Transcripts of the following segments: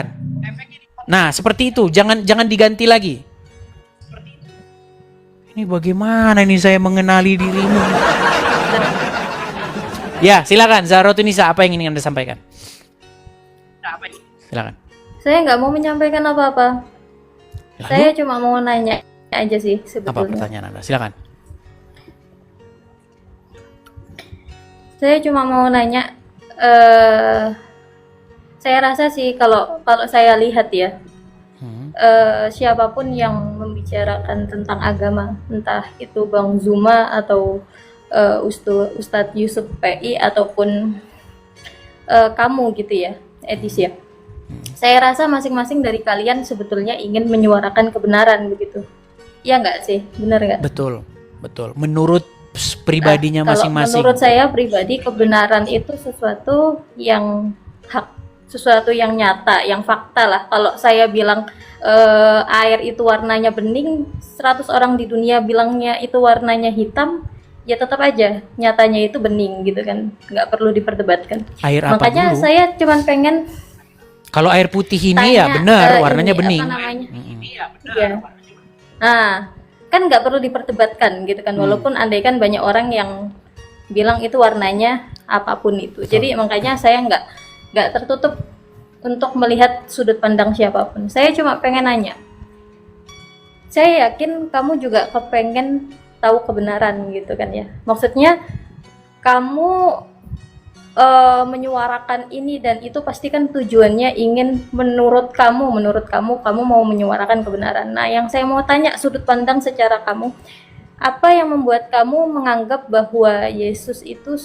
dipatahkan. Nah, seperti itu. Jangan diganti lagi. Ini bagaimana ini saya mengenali dirimu? Ya, silakan Zahrotunisa, apa yang ingin Anda sampaikan? Silakan. Saya nggak mau menyampaikan apa-apa. Lalu, Saya cuma mau nanya aja sih apa sebetulnya. pertanyaan Anda? Silakan. Saya cuma mau nanya, saya rasa sih kalau saya lihat ya, siapapun yang membicarakan tentang agama, entah itu Bang Zuma atau Ustadz Yusuf PI ataupun kamu gitu ya, Etis ya. Saya rasa masing-masing dari kalian sebetulnya ingin menyuarakan kebenaran begitu. Ya nggak sih? Benar nggak? Betul, betul. Menurut pribadinya Kalau masing-masing. menurut saya pribadi, kebenaran itu sesuatu yang hak, sesuatu yang nyata, yang fakta lah. Kalau saya bilang air itu warnanya bening, 100 orang di dunia bilangnya itu warnanya hitam, ya tetap aja nyatanya itu bening gitu kan, nggak perlu diperdebatkan. Air apa Makanya dulu? saya cuman pengen Kalau air putih ini tanya, ya benar, warnanya ini, bening. apa namanya? Iya. Nah, kan nggak perlu diperdebatkan gitu kan, walaupun andaikan banyak orang yang bilang itu warnanya apapun itu. Jadi makanya saya nggak tertutup untuk melihat sudut pandang siapapun. Saya cuma pengen nanya. Saya yakin kamu juga kepengen tahu kebenaran gitu kan ya. Maksudnya kamu menyuarakan ini dan itu pasti kan tujuannya ingin menurut kamu mau menyuarakan kebenaran. Nah, yang saya mau tanya sudut pandang secara kamu, apa yang membuat kamu menganggap bahwa Yesus itu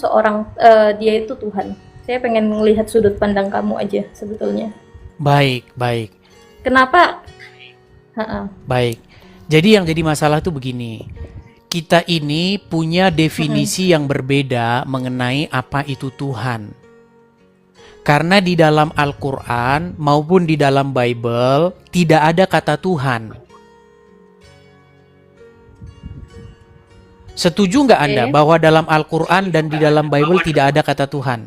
dia itu Tuhan? Saya pengen melihat sudut pandang kamu aja sebetulnya. Baik. Kenapa? Baik. Jadi yang jadi masalah tuh begini. Kita ini punya definisi yang berbeda mengenai apa itu Tuhan. Karena di dalam Al-Quran maupun di dalam Bible tidak ada kata Tuhan. Setuju nggak Anda bahwa dalam Al-Quran dan di dalam Bible tidak ada kata Tuhan?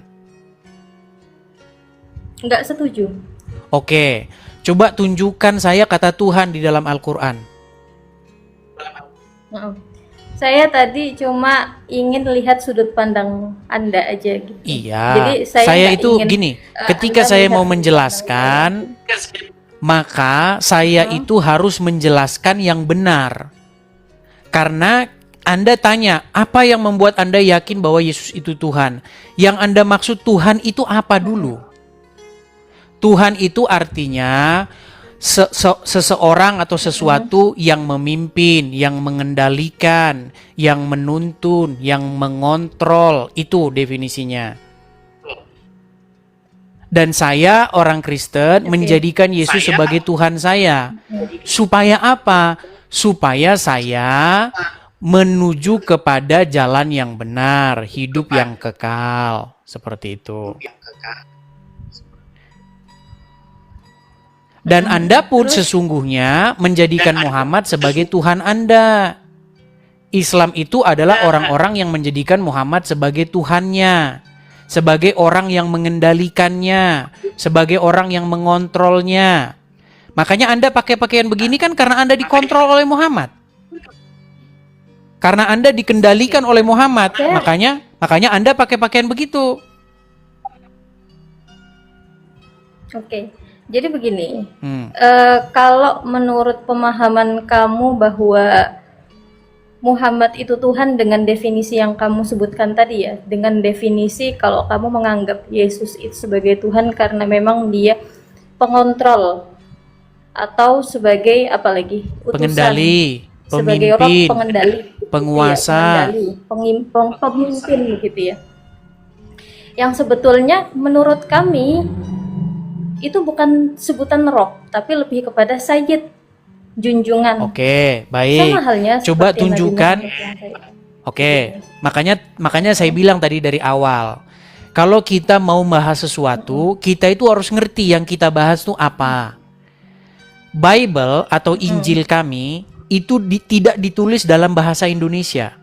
Nggak setuju. Oke, coba tunjukkan saya kata Tuhan di dalam Al-Quran. Saya tadi cuma ingin lihat sudut pandang Anda aja gitu. Iya, jadi saya itu ingin, gini, ketika Anda saya lihat mau sudut menjelaskan, maka saya itu harus menjelaskan yang benar. Karena Anda tanya, apa yang membuat Anda yakin bahwa Yesus itu Tuhan? Yang Anda maksud Tuhan itu apa dulu? Tuhan itu artinya seseorang atau sesuatu yang memimpin, yang mengendalikan, yang menuntun, yang mengontrol. Itu definisinya. Dan saya orang Kristen menjadikan Yesus sebagai Tuhan saya. Supaya apa? Supaya saya menuju kepada jalan yang benar, hidup yang kekal. Seperti itu. Dan Anda pun sesungguhnya menjadikan Muhammad sebagai Tuhan Anda. Islam itu adalah orang-orang yang menjadikan Muhammad sebagai Tuhannya, sebagai orang yang mengendalikannya, sebagai orang yang mengontrolnya. Makanya Anda pakai pakaian begini kan karena Anda dikontrol oleh Muhammad. Karena Anda dikendalikan oleh Muhammad, makanya Anda pakai pakaian begitu. Oke. Jadi begini, kalau menurut pemahaman kamu bahwa Muhammad itu Tuhan dengan definisi yang kamu sebutkan tadi ya, dengan definisi kalau kamu menganggap Yesus itu sebagai Tuhan karena memang dia pengontrol atau sebagai apa lagi? Utusan, pengendali, sebagai orang pemimpin, pengendali, penguasa, pemimpin gitu ya. Yang sebetulnya menurut kami itu bukan sebutan roh, tapi lebih kepada sayyid, junjungan. Oke, baik. Sama halnya Coba seperti tunjukkan. Oke, makanya saya bilang tadi dari awal. Kalau kita mau bahas sesuatu, kita itu harus ngerti yang kita bahas itu apa. Bible atau Injil kami itu tidak ditulis dalam bahasa Indonesia.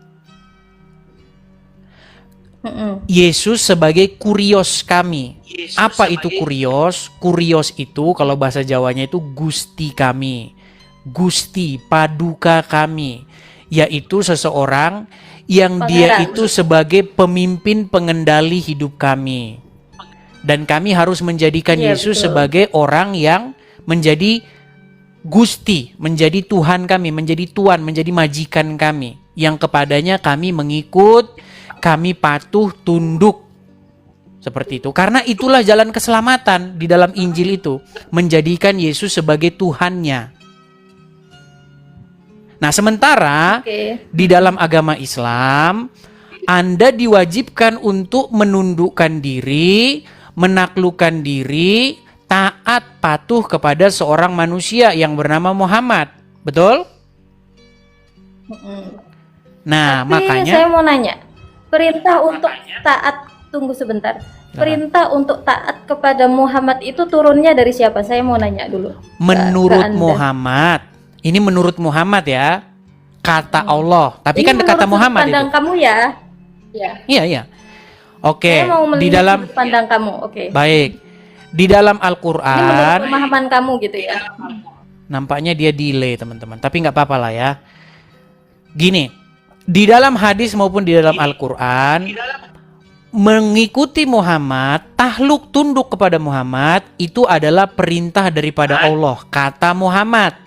Yesus sebagai kurios kami. Apa itu kurios? Kurios itu kalau bahasa Jawanya itu gusti kami. Gusti, paduka kami. Yaitu seseorang yang dia itu sebagai pemimpin pengendali hidup kami. Dan kami harus menjadikan Yesus sebagai orang yang menjadi gusti, menjadi Tuhan kami, menjadi Tuan, menjadi majikan kami. Yang kepadanya kami mengikut, kami patuh, tunduk. Seperti itu. Karena itulah jalan keselamatan di dalam Injil itu. Menjadikan Yesus sebagai Tuhannya. Nah, sementara di dalam agama Islam, Anda diwajibkan untuk menundukkan diri, menaklukkan diri, taat patuh kepada seorang manusia yang bernama Muhammad. Betul? Nah, Tapi makanya saya mau nanya, perintah untuk taat, tunggu sebentar. Perintah untuk taat kepada Muhammad itu turunnya dari siapa? Saya mau nanya dulu. menurut ke Anda. Muhammad, ini menurut Muhammad ya, kata Allah. Tapi Ini kan kata menurut Muhammad sudut pandang itu. kamu ya. Ya. Iya, iya. Oke, Saya mau di melihat dalam sudut pandang kamu. Oke. baik. Di dalam Ini menurut Al-Qur'an, pemahaman kamu gitu ya. nampaknya dia delay, teman-teman. Tapi nggak apa-apa lah ya. Gini, di dalam hadis maupun di dalam Al-Qur'an, mengikuti Muhammad, takluk tunduk kepada Muhammad itu adalah perintah daripada Allah, kata Muhammad.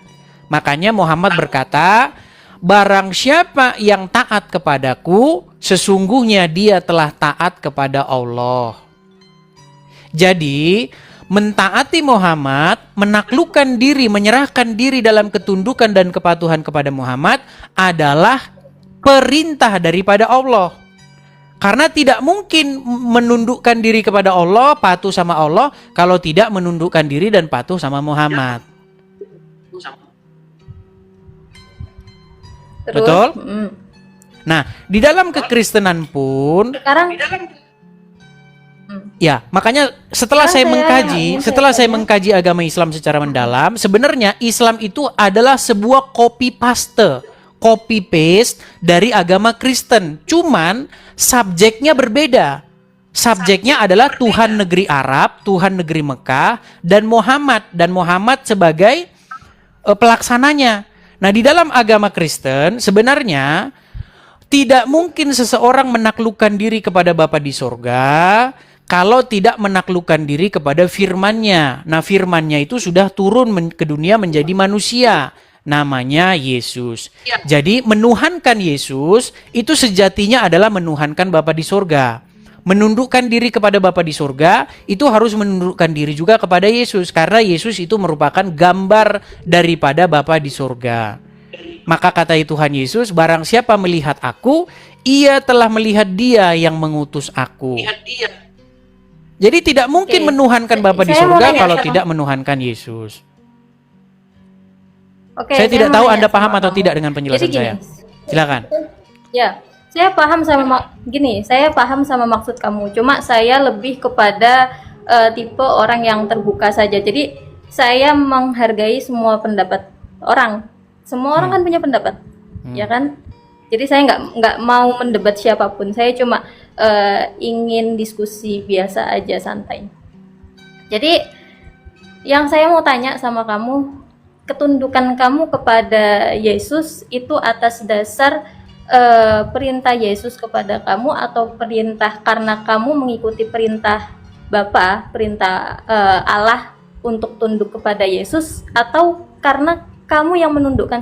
Makanya Muhammad berkata, barang siapa yang taat kepadaku, sesungguhnya dia telah taat kepada Allah. Jadi, mentaati Muhammad, menaklukkan diri, menyerahkan diri dalam ketundukan dan kepatuhan kepada Muhammad adalah perintah daripada Allah. Karena tidak mungkin menundukkan diri kepada Allah, patuh sama Allah, kalau tidak menundukkan diri dan patuh sama Muhammad. Terus, Betul? Nah, di dalam kekristenan pun, sekarang ya, makanya setelah saya mengkaji agama Islam secara mendalam, sebenarnya Islam itu adalah sebuah copy paste dari agama Kristen. Cuman subjeknya berbeda. Subjeknya adalah Tuhan negeri Arab, Tuhan negeri Mekah, dan Muhammad sebagai pelaksananya. Nah, di dalam agama Kristen sebenarnya tidak mungkin seseorang menaklukkan diri kepada Bapa di sorga kalau tidak menaklukkan diri kepada firman-Nya. Nah, firman-Nya itu sudah turun ke dunia menjadi manusia. Namanya Yesus. Jadi menuhankan Yesus itu sejatinya adalah menuhankan Bapa di sorga. Menundukkan diri kepada Bapa di sorga itu harus menundukkan diri juga kepada Yesus. Karena Yesus itu merupakan gambar daripada Bapa di sorga. Maka kata Tuhan Yesus, barang siapa melihat aku, ia telah melihat Dia yang mengutus aku. Jadi tidak mungkin menuhankan Bapa di sorga kalau tidak menuhankan Yesus. Saya tidak tahu Anda paham atau tidak dengan penjelasan saya. Silakan. Ya, saya paham sama maksud kamu. Cuma saya lebih kepada tipe orang yang terbuka saja. Jadi saya menghargai semua pendapat orang. Semua orang kan punya pendapat, ya kan? Jadi saya nggak mau mendebat siapapun. Saya cuma ingin diskusi biasa aja, santai. Jadi yang saya mau tanya sama kamu, ketundukan kamu kepada Yesus itu atas dasar perintah Yesus kepada kamu atau perintah karena kamu mengikuti perintah Bapa, perintah Allah untuk tunduk kepada Yesus, atau karena kamu yang menundukkan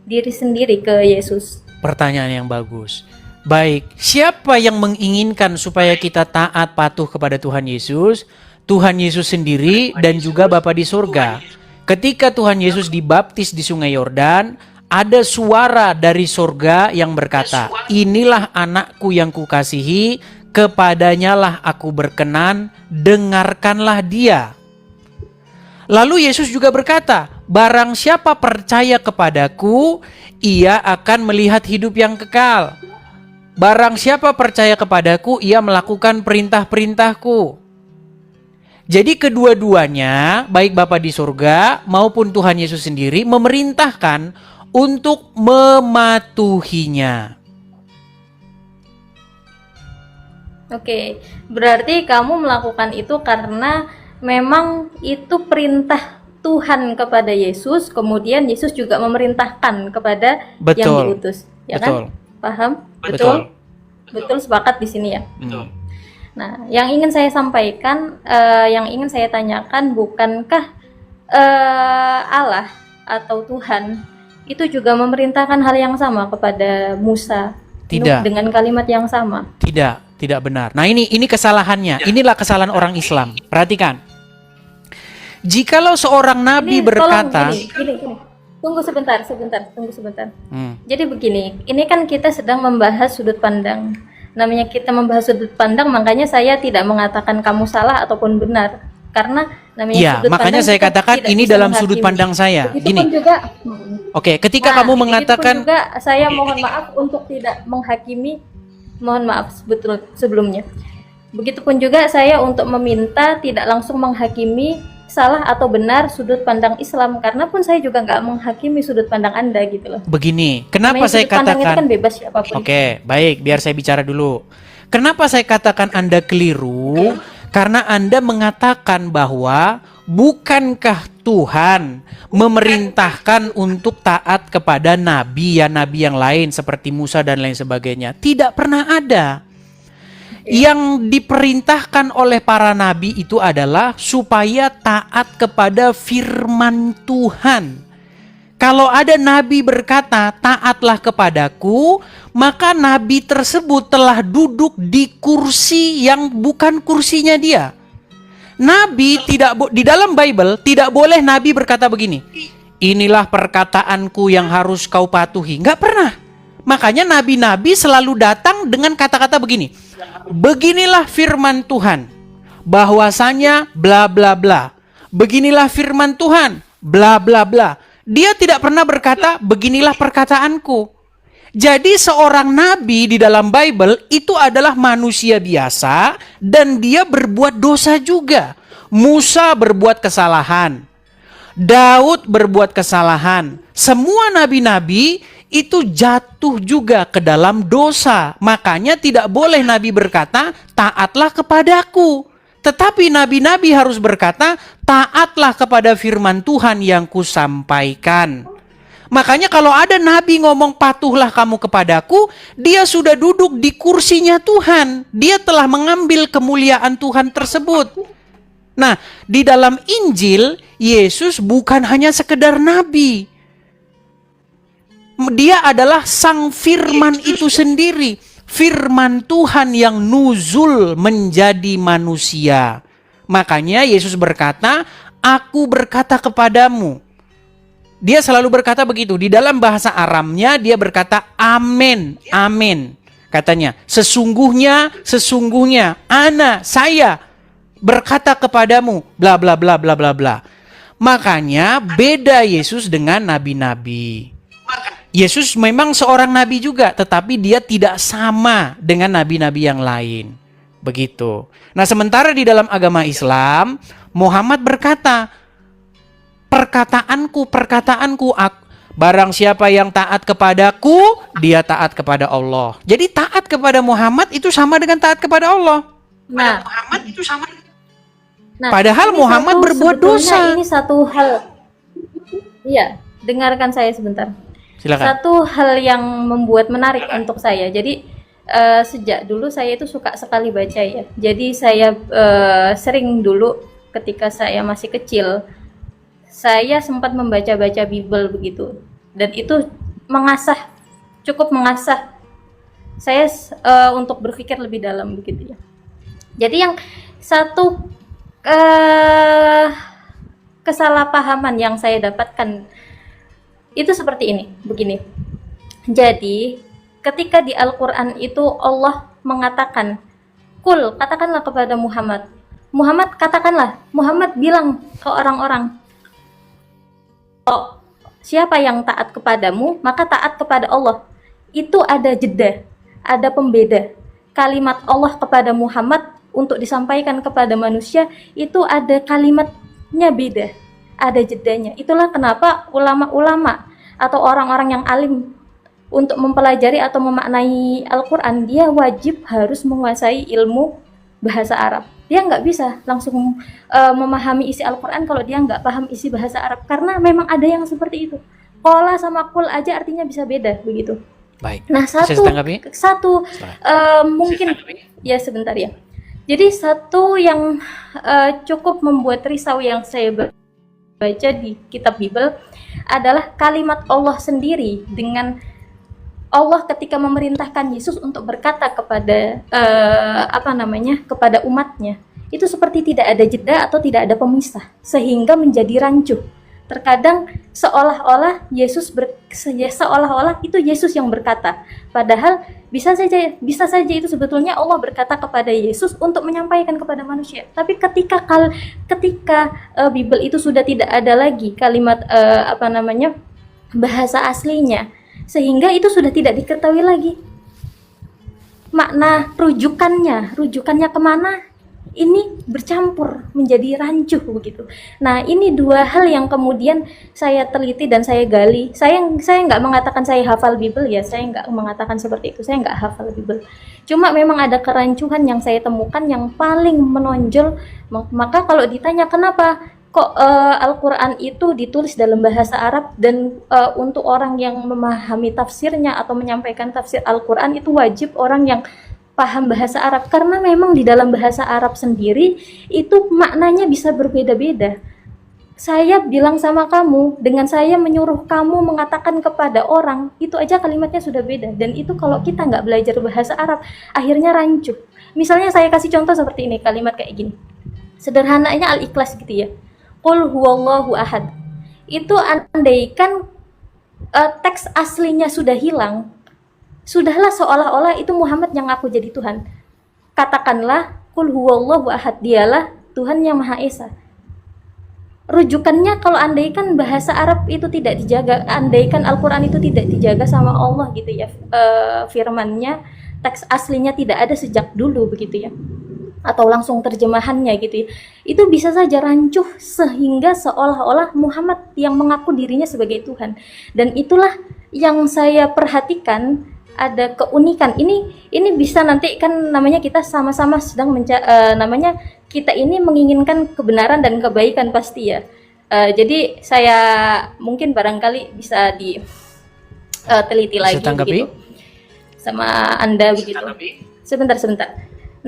diri sendiri ke Yesus? Pertanyaan yang bagus. Baik, siapa yang menginginkan supaya kita taat patuh kepada Tuhan Yesus? Tuhan Yesus sendiri dan juga Bapa di surga. Ketika Tuhan Yesus dibaptis di Sungai Yordan, ada suara dari surga yang berkata, inilah anakku yang kukasihi, kepadanya lah aku berkenan, dengarkanlah dia. Lalu Yesus juga berkata, barang siapa percaya kepadaku, ia akan melihat hidup yang kekal. Barang siapa percaya kepadaku, ia melakukan perintah-perintahku. Jadi kedua-duanya, baik Bapa di surga maupun Tuhan Yesus sendiri memerintahkan untuk mematuhinya. Oke, berarti kamu melakukan itu karena memang itu perintah Tuhan kepada Yesus, kemudian Yesus juga memerintahkan kepada yang Betul. diutus, ya Betul. kan? Paham? Betul. Betul, sepakat di sini ya. Hmm. Nah, yang ingin saya sampaikan, yang ingin saya tanyakan, bukankah Allah atau Tuhan itu juga memerintahkan hal yang sama kepada Musa, Nuh, Tidak. dengan kalimat yang sama? Tidak benar. Nah, ini kesalahannya. Inilah kesalahan orang Islam. Perhatikan. Jikalau seorang nabi Ini berkata, tolong gini. Tunggu sebentar. Hmm, Jadi begini, ini kan kita sedang membahas sudut pandang. Namanya kita membahas sudut pandang, makanya saya tidak mengatakan kamu salah ataupun benar. Karena namanya ya, sudut makanya pandang saya kita katakan tidak ini bisa dalam sudut menghakimi. pandang saya. Begitupun Gini, juga, oke, ketika nah, kamu begitupun mengatakan, juga saya mohon maaf untuk tidak menghakimi, mohon maaf betul sebelumnya. Begitupun juga saya untuk meminta tidak langsung menghakimi salah atau benar sudut pandang Islam, karena pun saya juga nggak menghakimi sudut pandang Anda gitu loh. begini, kenapa Namanya saya sudut pandang itu katakan, kan bebas siapapun. oke, baik, biar saya bicara dulu. Kenapa saya katakan Anda keliru? Karena Anda mengatakan bahwa bukankah Tuhan memerintahkan untuk taat kepada nabi yang lain seperti Musa dan lain sebagainya? Tidak pernah ada. Yang diperintahkan oleh para nabi itu adalah supaya taat kepada firman Tuhan. Kalau ada nabi berkata, "Taatlah kepadaku," maka nabi tersebut telah duduk di kursi yang bukan kursinya dia. Nabi di dalam Bible tidak boleh nabi berkata begini, "Inilah perkataanku yang harus kau patuhi." Nggak pernah. Makanya nabi-nabi selalu datang dengan kata-kata begini, "Beginilah firman Tuhan, bahwasanya bla bla bla. Beginilah firman Tuhan, bla bla bla." Dia tidak pernah berkata, "Beginilah perkataanku." Jadi seorang nabi di dalam Bible itu adalah manusia biasa dan dia berbuat dosa juga. Musa berbuat kesalahan. Daud berbuat kesalahan. Semua nabi-nabi itu jatuh juga ke dalam dosa. Makanya tidak boleh nabi berkata, "Taatlah kepadaku." Tetapi nabi-nabi harus berkata, "Taatlah kepada firman Tuhan yang kusampaikan." Makanya kalau ada nabi ngomong, "Patuhlah kamu kepadaku," dia sudah duduk di kursinya Tuhan. Dia telah mengambil kemuliaan Tuhan tersebut. Nah, di dalam Injil, Yesus bukan hanya sekedar nabi. Dia adalah sang firman itu sendiri. Firman Tuhan yang nuzul menjadi manusia. Makanya Yesus berkata, "Aku berkata kepadamu." Dia selalu berkata begitu. Di dalam bahasa Aramnya dia berkata amen, amen. Katanya, sesungguhnya, saya berkata kepadamu, bla bla bla bla bla bla. Makanya beda Yesus dengan nabi-nabi. Yesus memang seorang nabi juga, tetapi dia tidak sama dengan nabi-nabi yang lain. Begitu. Nah, sementara di dalam agama Islam, Muhammad berkata, perkataanku, barang siapa yang taat kepadaku, dia taat kepada Allah. Jadi taat kepada Muhammad itu sama dengan taat kepada Allah. Nah, Padahal ini Muhammad berbuat dosa. Ini satu hal. Iya, dengarkan saya sebentar. Silakan. Satu hal yang membuat menarik untuk saya. Jadi sejak dulu saya itu suka sekali baca ya. Jadi saya sering dulu ketika saya masih kecil, saya sempat membaca-baca Bible begitu. Dan itu cukup mengasah saya untuk berpikir lebih dalam begitu ya. Jadi yang satu kesalahpahaman yang saya dapatkan itu seperti ini, begini. Jadi, ketika di Al-Quran itu Allah mengatakan, "Kul, katakanlah kepada Muhammad." Muhammad katakanlah, Muhammad bilang ke orang-orang, "Oh, siapa yang taat kepadamu, maka taat kepada Allah." Itu ada jeda, ada pembeda. Kalimat Allah kepada Muhammad untuk disampaikan kepada manusia, itu ada kalimatnya beda. Ada jedanya. Itulah kenapa ulama-ulama atau orang-orang yang alim untuk mempelajari atau memaknai Al-Quran, dia wajib harus menguasai ilmu bahasa Arab. Dia nggak bisa langsung memahami isi Al-Quran kalau dia nggak paham isi bahasa Arab, karena memang ada yang seperti itu. Qala sama qul aja artinya bisa beda begitu. Baik. Nah, satu mungkin ya sebentar ya. Jadi satu yang cukup membuat risau yang saya baca di kitab Bible adalah kalimat Allah sendiri, dengan Allah ketika memerintahkan Yesus untuk berkata kepada kepada umatnya, itu seperti tidak ada jeda atau tidak ada pemisah, sehingga menjadi rancu. Terkadang seolah-olah itu Yesus yang berkata, padahal bisa saja itu sebetulnya Allah berkata kepada Yesus untuk menyampaikan kepada manusia. Tapi ketika Bible itu sudah tidak ada lagi kalimat bahasa aslinya, sehingga itu sudah tidak diketahui lagi makna rujukannya kemana, ini bercampur menjadi rancu begitu. Nah, ini dua hal yang kemudian saya teliti dan saya gali. Saya nggak mengatakan saya hafal Bible ya, saya nggak mengatakan seperti itu, saya nggak hafal Bible. Cuma memang ada kerancuan yang saya temukan yang paling menonjol. Maka kalau ditanya kenapa kok Al-Quran itu ditulis dalam bahasa Arab, dan untuk orang yang memahami tafsirnya atau menyampaikan tafsir Al-Quran itu wajib orang yang paham bahasa Arab, karena memang di dalam bahasa Arab sendiri itu maknanya bisa berbeda-beda. Saya bilang sama kamu, dengan saya menyuruh kamu mengatakan kepada orang, itu aja kalimatnya sudah beda, dan itu kalau kita nggak belajar bahasa Arab akhirnya rancu. Misalnya saya kasih contoh seperti ini, kalimat kayak gini, sederhananya Al-Ikhlas gitu ya, Qul huwallahu ahad. Itu andaikan teks aslinya sudah hilang, sudahlah seolah-olah itu Muhammad yang ngaku jadi Tuhan. Katakanlah Qul huwallahu ahad, dialah Tuhan yang Maha Esa. Rujukannya kalau andaikan bahasa Arab itu tidak dijaga, andaikan Al-Quran itu tidak dijaga sama Allah gitu ya, firmannya, teks aslinya tidak ada sejak dulu begitu ya, atau langsung terjemahannya gitu ya, itu bisa saja rancuh sehingga seolah-olah Muhammad yang mengaku dirinya sebagai Tuhan. Dan itulah yang saya perhatikan, ada keunikan ini bisa nanti kan namanya kita sama-sama sedang namanya kita ini menginginkan kebenaran dan kebaikan pasti ya. Jadi saya mungkin barangkali bisa diteliti lagi begitu sama Anda begitu. Sebentar.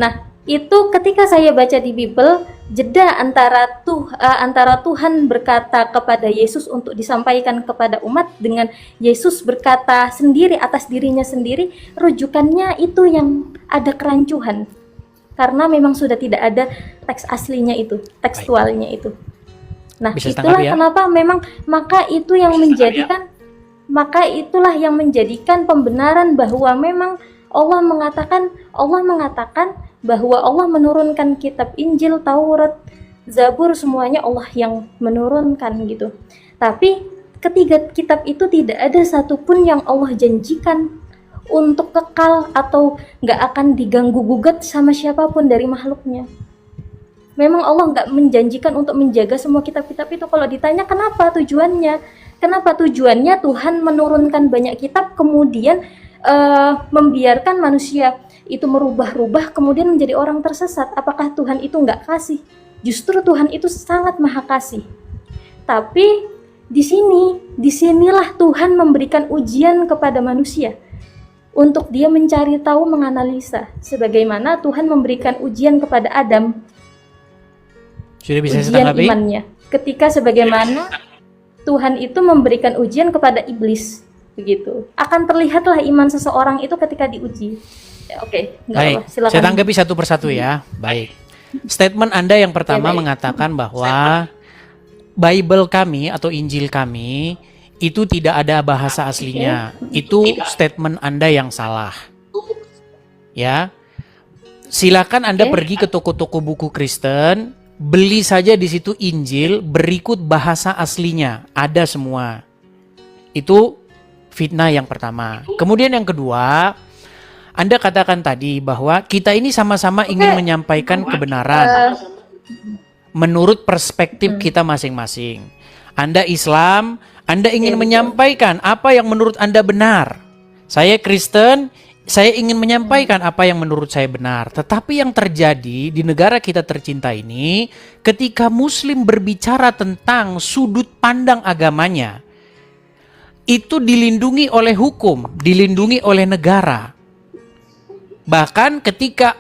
Nah, itu ketika saya baca di Bible, jeda antara Tuhan berkata kepada Yesus untuk disampaikan kepada umat dengan Yesus berkata sendiri atas dirinya sendiri, rujukannya itu yang ada kerancuhan, karena memang sudah tidak ada teks aslinya itu, tekstualnya itu. Nah, itulah kenapa memang maka itulah yang menjadikan pembenaran bahwa memang Allah mengatakan bahwa Allah menurunkan kitab Injil, Taurat, Zabur, semuanya Allah yang menurunkan gitu. Tapi ketiga kitab itu tidak ada satupun yang Allah janjikan untuk kekal atau nggak akan diganggu gugat sama siapapun dari makhluknya. Memang Allah nggak menjanjikan untuk menjaga semua kitab-kitab itu. Kalau ditanya kenapa tujuannya Tuhan menurunkan banyak kitab kemudian membiarkan manusia itu merubah-rubah kemudian menjadi orang tersesat. Apakah Tuhan itu nggak kasih? Justru Tuhan itu sangat maha kasih. Tapi disinilah Tuhan memberikan ujian kepada manusia untuk dia mencari tahu, menganalisa. Sebagaimana Tuhan memberikan ujian kepada Adam, sudah bisa ujian imannya. Ketika sebagaimana Tuhan itu memberikan ujian kepada iblis, begitu. Akan terlihatlah iman seseorang itu ketika diuji. Oke, baik. Silakan. Saya tanggapi satu persatu ya. Baik. Statement Anda yang pertama mengatakan bahwa Bible kami atau Injil kami itu tidak ada bahasa aslinya. Itu statement Anda yang salah. Ya. Silakan Anda pergi ke toko-toko buku Kristen, beli saja di situ Injil berikut bahasa aslinya, ada semua. Itu fitnah yang pertama. Kemudian yang kedua, Anda katakan tadi bahwa kita ini sama-sama ingin menyampaikan kebenaran menurut perspektif kita masing-masing. Anda Islam, Anda ingin menyampaikan apa yang menurut Anda benar. Saya Kristen, saya ingin menyampaikan apa yang menurut saya benar. Tetapi yang terjadi di negara kita tercinta ini, ketika Muslim berbicara tentang sudut pandang agamanya, itu dilindungi oleh hukum, dilindungi oleh negara. Bahkan ketika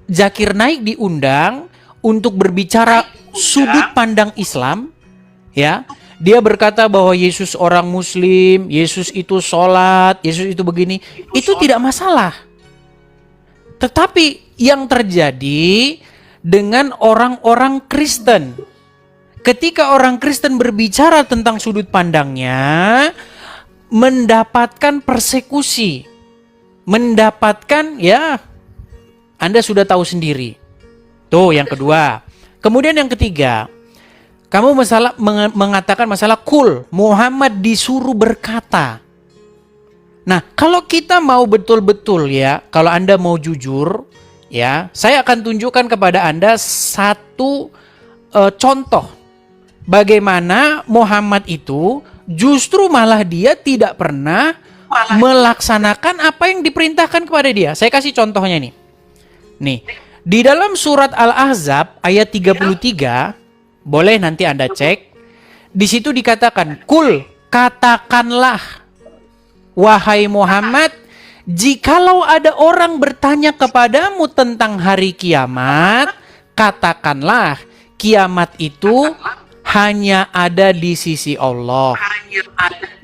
Zakir Naik diundang untuk berbicara sudut pandang Islam, ya, dia berkata bahwa Yesus orang Muslim, Yesus itu sholat, Yesus itu begini, itu tidak masalah. Tetapi yang terjadi dengan orang-orang Kristen, ketika orang Kristen berbicara tentang sudut pandangnya, mendapatkan persekusi, mendapatkan, ya, Anda sudah tahu sendiri. Tuh yang kedua. Kemudian yang ketiga, kamu mengatakan masalah Muhammad disuruh berkata. Nah, kalau kita mau betul-betul, ya, kalau Anda mau jujur, ya, saya akan tunjukkan kepada Anda satu contoh bagaimana Muhammad itu justru malah dia tidak pernah melaksanakan apa yang diperintahkan kepada dia. Saya kasih contohnya nih. Nih, di dalam surat Al-Ahzab ayat 33, boleh nanti Anda cek. Di situ dikatakan, katakanlah wahai Muhammad, jikalau ada orang bertanya kepadamu tentang hari kiamat, katakanlah kiamat itu hanya ada di sisi Allah.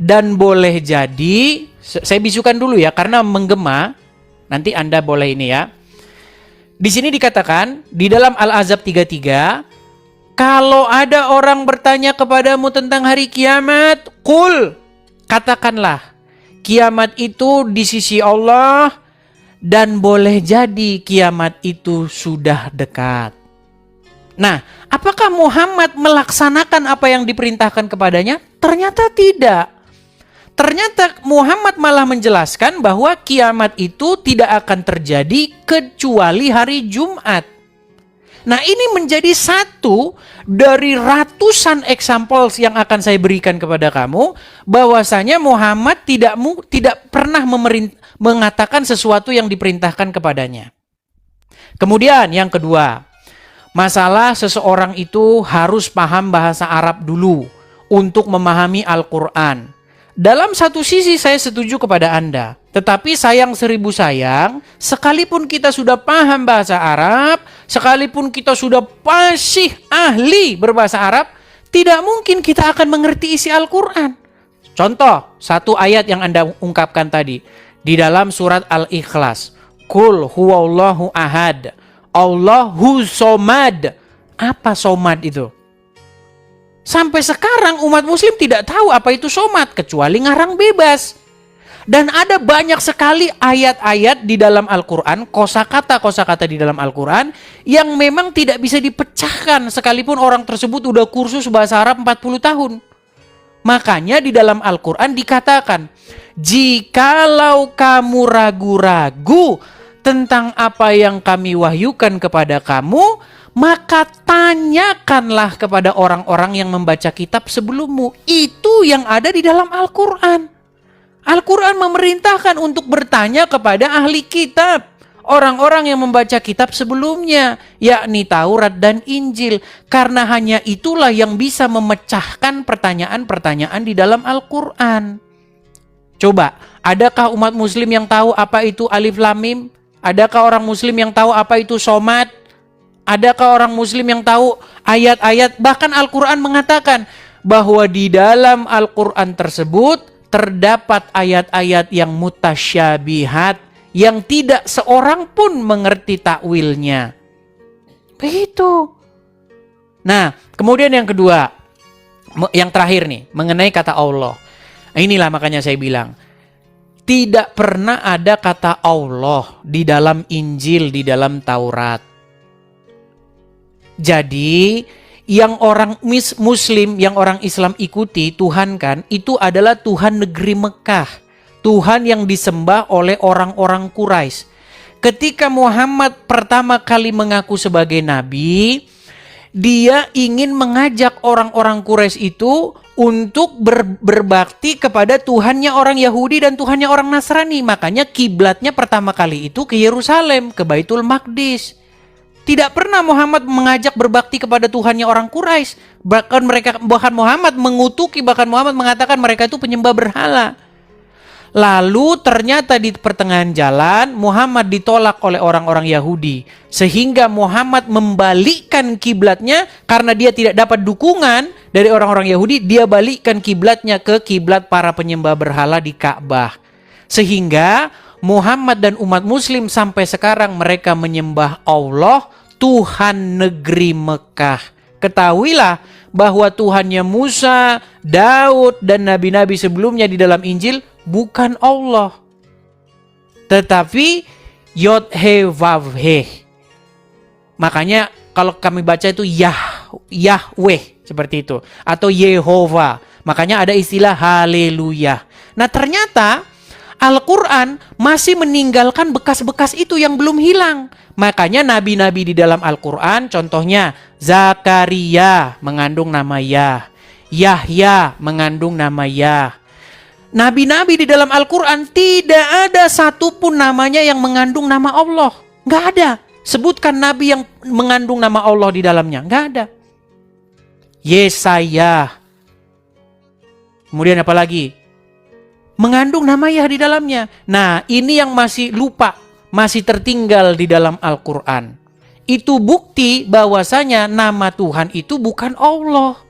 Dan boleh jadi, saya bisukan dulu ya karena menggema, nanti Anda boleh ini ya. Di sini dikatakan di dalam Al-Ahzab 33, kalau ada orang bertanya kepadamu tentang hari kiamat, katakanlah kiamat itu di sisi Allah dan boleh jadi kiamat itu sudah dekat. Nah, apakah Muhammad melaksanakan apa yang diperintahkan kepadanya? Ternyata tidak. Ternyata Muhammad malah menjelaskan bahwa kiamat itu tidak akan terjadi kecuali hari Jumat. Nah, ini menjadi satu dari ratusan examples yang akan saya berikan kepada kamu, bahwasanya Muhammad tidak pernah mengatakan sesuatu yang diperintahkan kepadanya. Kemudian yang kedua, masalah seseorang itu harus paham bahasa Arab dulu untuk memahami Al-Quran. Dalam satu sisi saya setuju kepada Anda, tetapi sayang seribu sayang, sekalipun kita sudah paham bahasa Arab, sekalipun kita sudah fasih ahli berbahasa Arab, tidak mungkin kita akan mengerti isi Al-Quran. Contoh, satu ayat yang Anda ungkapkan tadi, di dalam surat Al-Ikhlas. Qul huwallahu ahad, Allahu somad. Apa somad itu? Sampai sekarang umat muslim tidak tahu apa itu somad, kecuali ngarang bebas. Dan ada banyak sekali ayat-ayat di dalam Al-Quran, kosakata di dalam Al-Quran, yang memang tidak bisa dipecahkan sekalipun orang tersebut udah kursus bahasa Arab 40 tahun. Makanya di dalam Al-Quran dikatakan, jikalau kamu ragu-ragu tentang apa yang kami wahyukan kepada kamu, maka tanyakanlah kepada orang-orang yang membaca kitab sebelummu. Itu yang ada di dalam Al-Quran. Al-Quran memerintahkan untuk bertanya kepada ahli kitab, orang-orang yang membaca kitab sebelumnya, yakni Taurat dan Injil. Karena hanya itulah yang bisa memecahkan pertanyaan-pertanyaan di dalam Al-Quran. Coba, adakah umat muslim yang tahu apa itu Alif Lam Mim? Adakah orang muslim yang tahu apa itu Somad? Adakah orang muslim yang tahu ayat-ayat? Bahkan Al-Quran mengatakan bahwa di dalam Al-Quran tersebut terdapat ayat-ayat yang mutasyabihat, yang tidak seorang pun mengerti takwilnya. Begitu. Nah, kemudian yang kedua, yang terakhir nih, mengenai kata Allah. Inilah makanya saya bilang, tidak pernah ada kata Allah di dalam Injil, di dalam Taurat. Jadi, yang orang muslim, yang orang Islam ikuti Tuhan kan, itu adalah Tuhan negeri Mekah. Tuhan yang disembah oleh orang-orang Quraisy. Ketika Muhammad pertama kali mengaku sebagai nabi, dia ingin mengajak orang-orang Quraisy itu untuk berbakti kepada Tuhannya orang Yahudi dan Tuhannya orang Nasrani. Makanya kiblatnya pertama kali itu ke Yerusalem, ke Baitul Maqdis. Tidak pernah Muhammad mengajak berbakti kepada Tuhannya orang Quraisy. Bahkan Muhammad mengutuki, bahkan Muhammad mengatakan mereka itu penyembah berhala. Lalu ternyata di pertengahan jalan Muhammad ditolak oleh orang-orang Yahudi, sehingga Muhammad membalikkan kiblatnya karena dia tidak dapat dukungan dari orang-orang Yahudi. Dia balikkan kiblatnya ke kiblat para penyembah berhala di Ka'bah, sehingga Muhammad dan umat muslim sampai sekarang mereka menyembah Allah, Tuhan negeri Mekah. Ketahuilah bahwa Tuhannya Musa, Daud, dan nabi-nabi sebelumnya di dalam Injil bukan Allah, tetapi Yod He Vav He. Makanya kalau kami baca itu Yahweh seperti itu, atau Yehova. Makanya ada istilah haleluya. Nah ternyata Al-Quran masih meninggalkan bekas-bekas itu yang belum hilang. Makanya nabi-nabi di dalam Al-Quran, contohnya Zakaria mengandung nama Yah, Yahya mengandung nama Yah. Nabi-nabi di dalam Al-Quran tidak ada satupun namanya yang mengandung nama Allah. Nggak ada. Sebutkan nabi yang mengandung nama Allah di dalamnya. Nggak ada. Yesaya. Kemudian apa lagi? Mengandung nama Yah di dalamnya. Nah, ini yang masih lupa, masih tertinggal di dalam Al-Quran. Itu bukti bahwasanya nama Tuhan itu bukan Allah.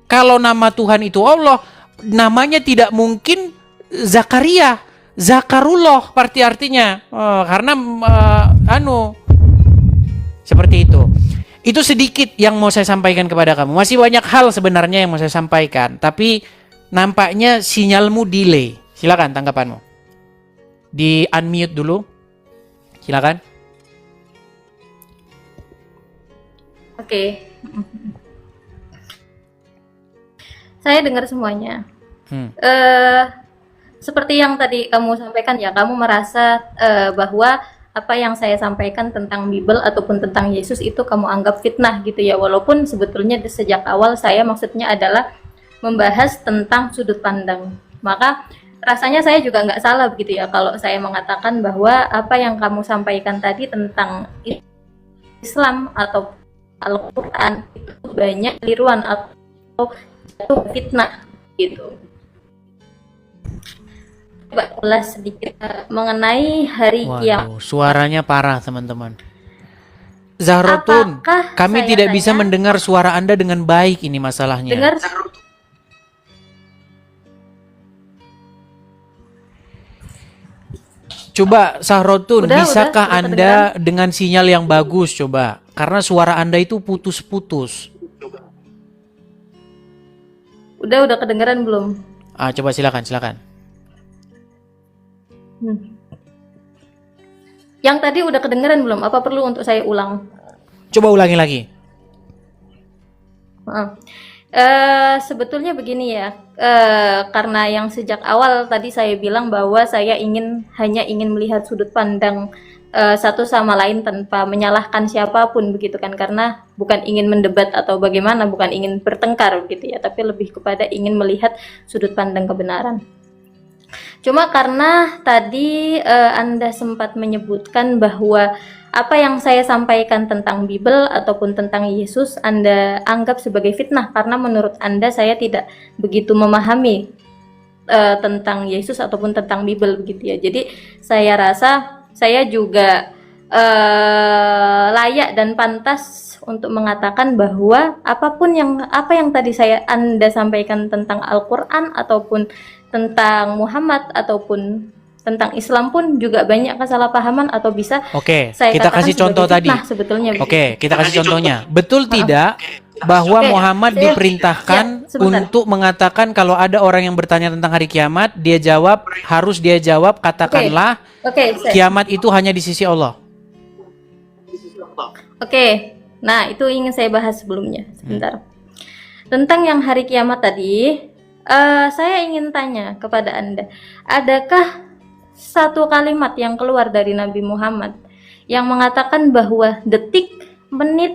Kalau nama Tuhan itu Allah, namanya tidak mungkin Zakaria, Zakarullah artinya. Karena seperti itu. Itu sedikit yang mau saya sampaikan kepada kamu. Masih banyak hal sebenarnya yang mau saya sampaikan, tapi nampaknya sinyalmu delay. Silakan tanggapanmu. Di unmute dulu. Silakan. Oke. Saya dengar semuanya. Seperti yang tadi kamu sampaikan ya, kamu merasa bahwa apa yang saya sampaikan tentang Bible ataupun tentang Yesus itu kamu anggap fitnah gitu ya. Walaupun sebetulnya sejak awal saya maksudnya adalah membahas tentang sudut pandang. Maka rasanya saya juga nggak salah begitu ya kalau saya mengatakan bahwa apa yang kamu sampaikan tadi tentang Islam atau Al-Quran itu banyak keliruan atau fitnah gitu. Coba ulas sedikit mengenai hari kiamat. Suaranya parah teman-teman. Zahrotun, kami tidak bisa mendengar suara Anda dengan baik, ini masalahnya. Dengar? Coba Zahrotun, bisakah Anda dengan sinyal yang bagus coba? Karena suara Anda itu putus-putus. Udah kedengaran belum? Coba silakan. Yang tadi udah kedengaran belum? Apa perlu untuk saya ulang? Coba ulangi lagi. Sebetulnya begini ya, karena yang sejak awal tadi saya bilang bahwa saya hanya ingin melihat sudut pandang satu sama lain tanpa menyalahkan siapapun begitu kan, karena bukan ingin mendebat atau bagaimana, bukan ingin bertengkar begitu ya, tapi lebih kepada ingin melihat sudut pandang kebenaran. Cuma karena tadi Anda sempat menyebutkan bahwa apa yang saya sampaikan tentang Bible ataupun tentang Yesus Anda anggap sebagai fitnah karena menurut Anda saya tidak begitu memahami tentang Yesus ataupun tentang Bible begitu ya. Jadi saya rasa saya juga layak dan pantas untuk mengatakan bahwa apa yang tadi Anda sampaikan tentang Al-Quran ataupun tentang Muhammad ataupun tentang Islam pun juga banyak kesalahpahaman atau bisa kita kasih contoh tadi. Sebetulnya kita kasih contohnya. Betul tidak bahwa Muhammad diperintahkan untuk mengatakan kalau ada orang yang bertanya tentang hari kiamat, harus dia jawab katakanlah kiamat itu hanya di sisi Allah. Nah itu ingin saya bahas sebelumnya sebentar. Tentang yang hari kiamat tadi, saya ingin tanya kepada Anda, adakah satu kalimat yang keluar dari Nabi Muhammad yang mengatakan bahwa detik, menit,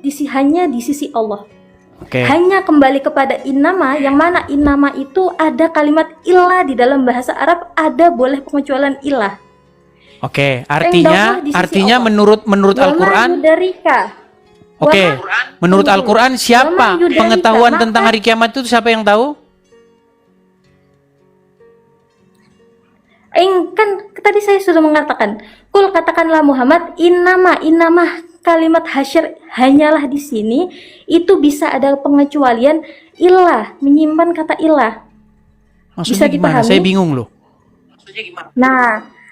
hanya di sisi Allah. Oke. Hanya kembali kepada innama, yang mana innama itu ada kalimat ilah di dalam bahasa Arab, ada boleh pengecualian ilah. Oke, Indallah di sisi artinya Allah. menurut Wa ma Al-Qur'an. yudarika. Oke. Wa ma- Menurut Al-Qur'an siapa Wa ma yudarika, pengetahuan maka- tentang hari kiamat itu siapa yang tahu? Kan tadi saya sudah mengatakan, kul katakanlah Muhammad, innama kalimat hasyr hanyalah di sini itu bisa ada pengecualian ilah, menyimpan kata ilah. Maksudnya Bisa gimana? dipahami? Saya bingung loh.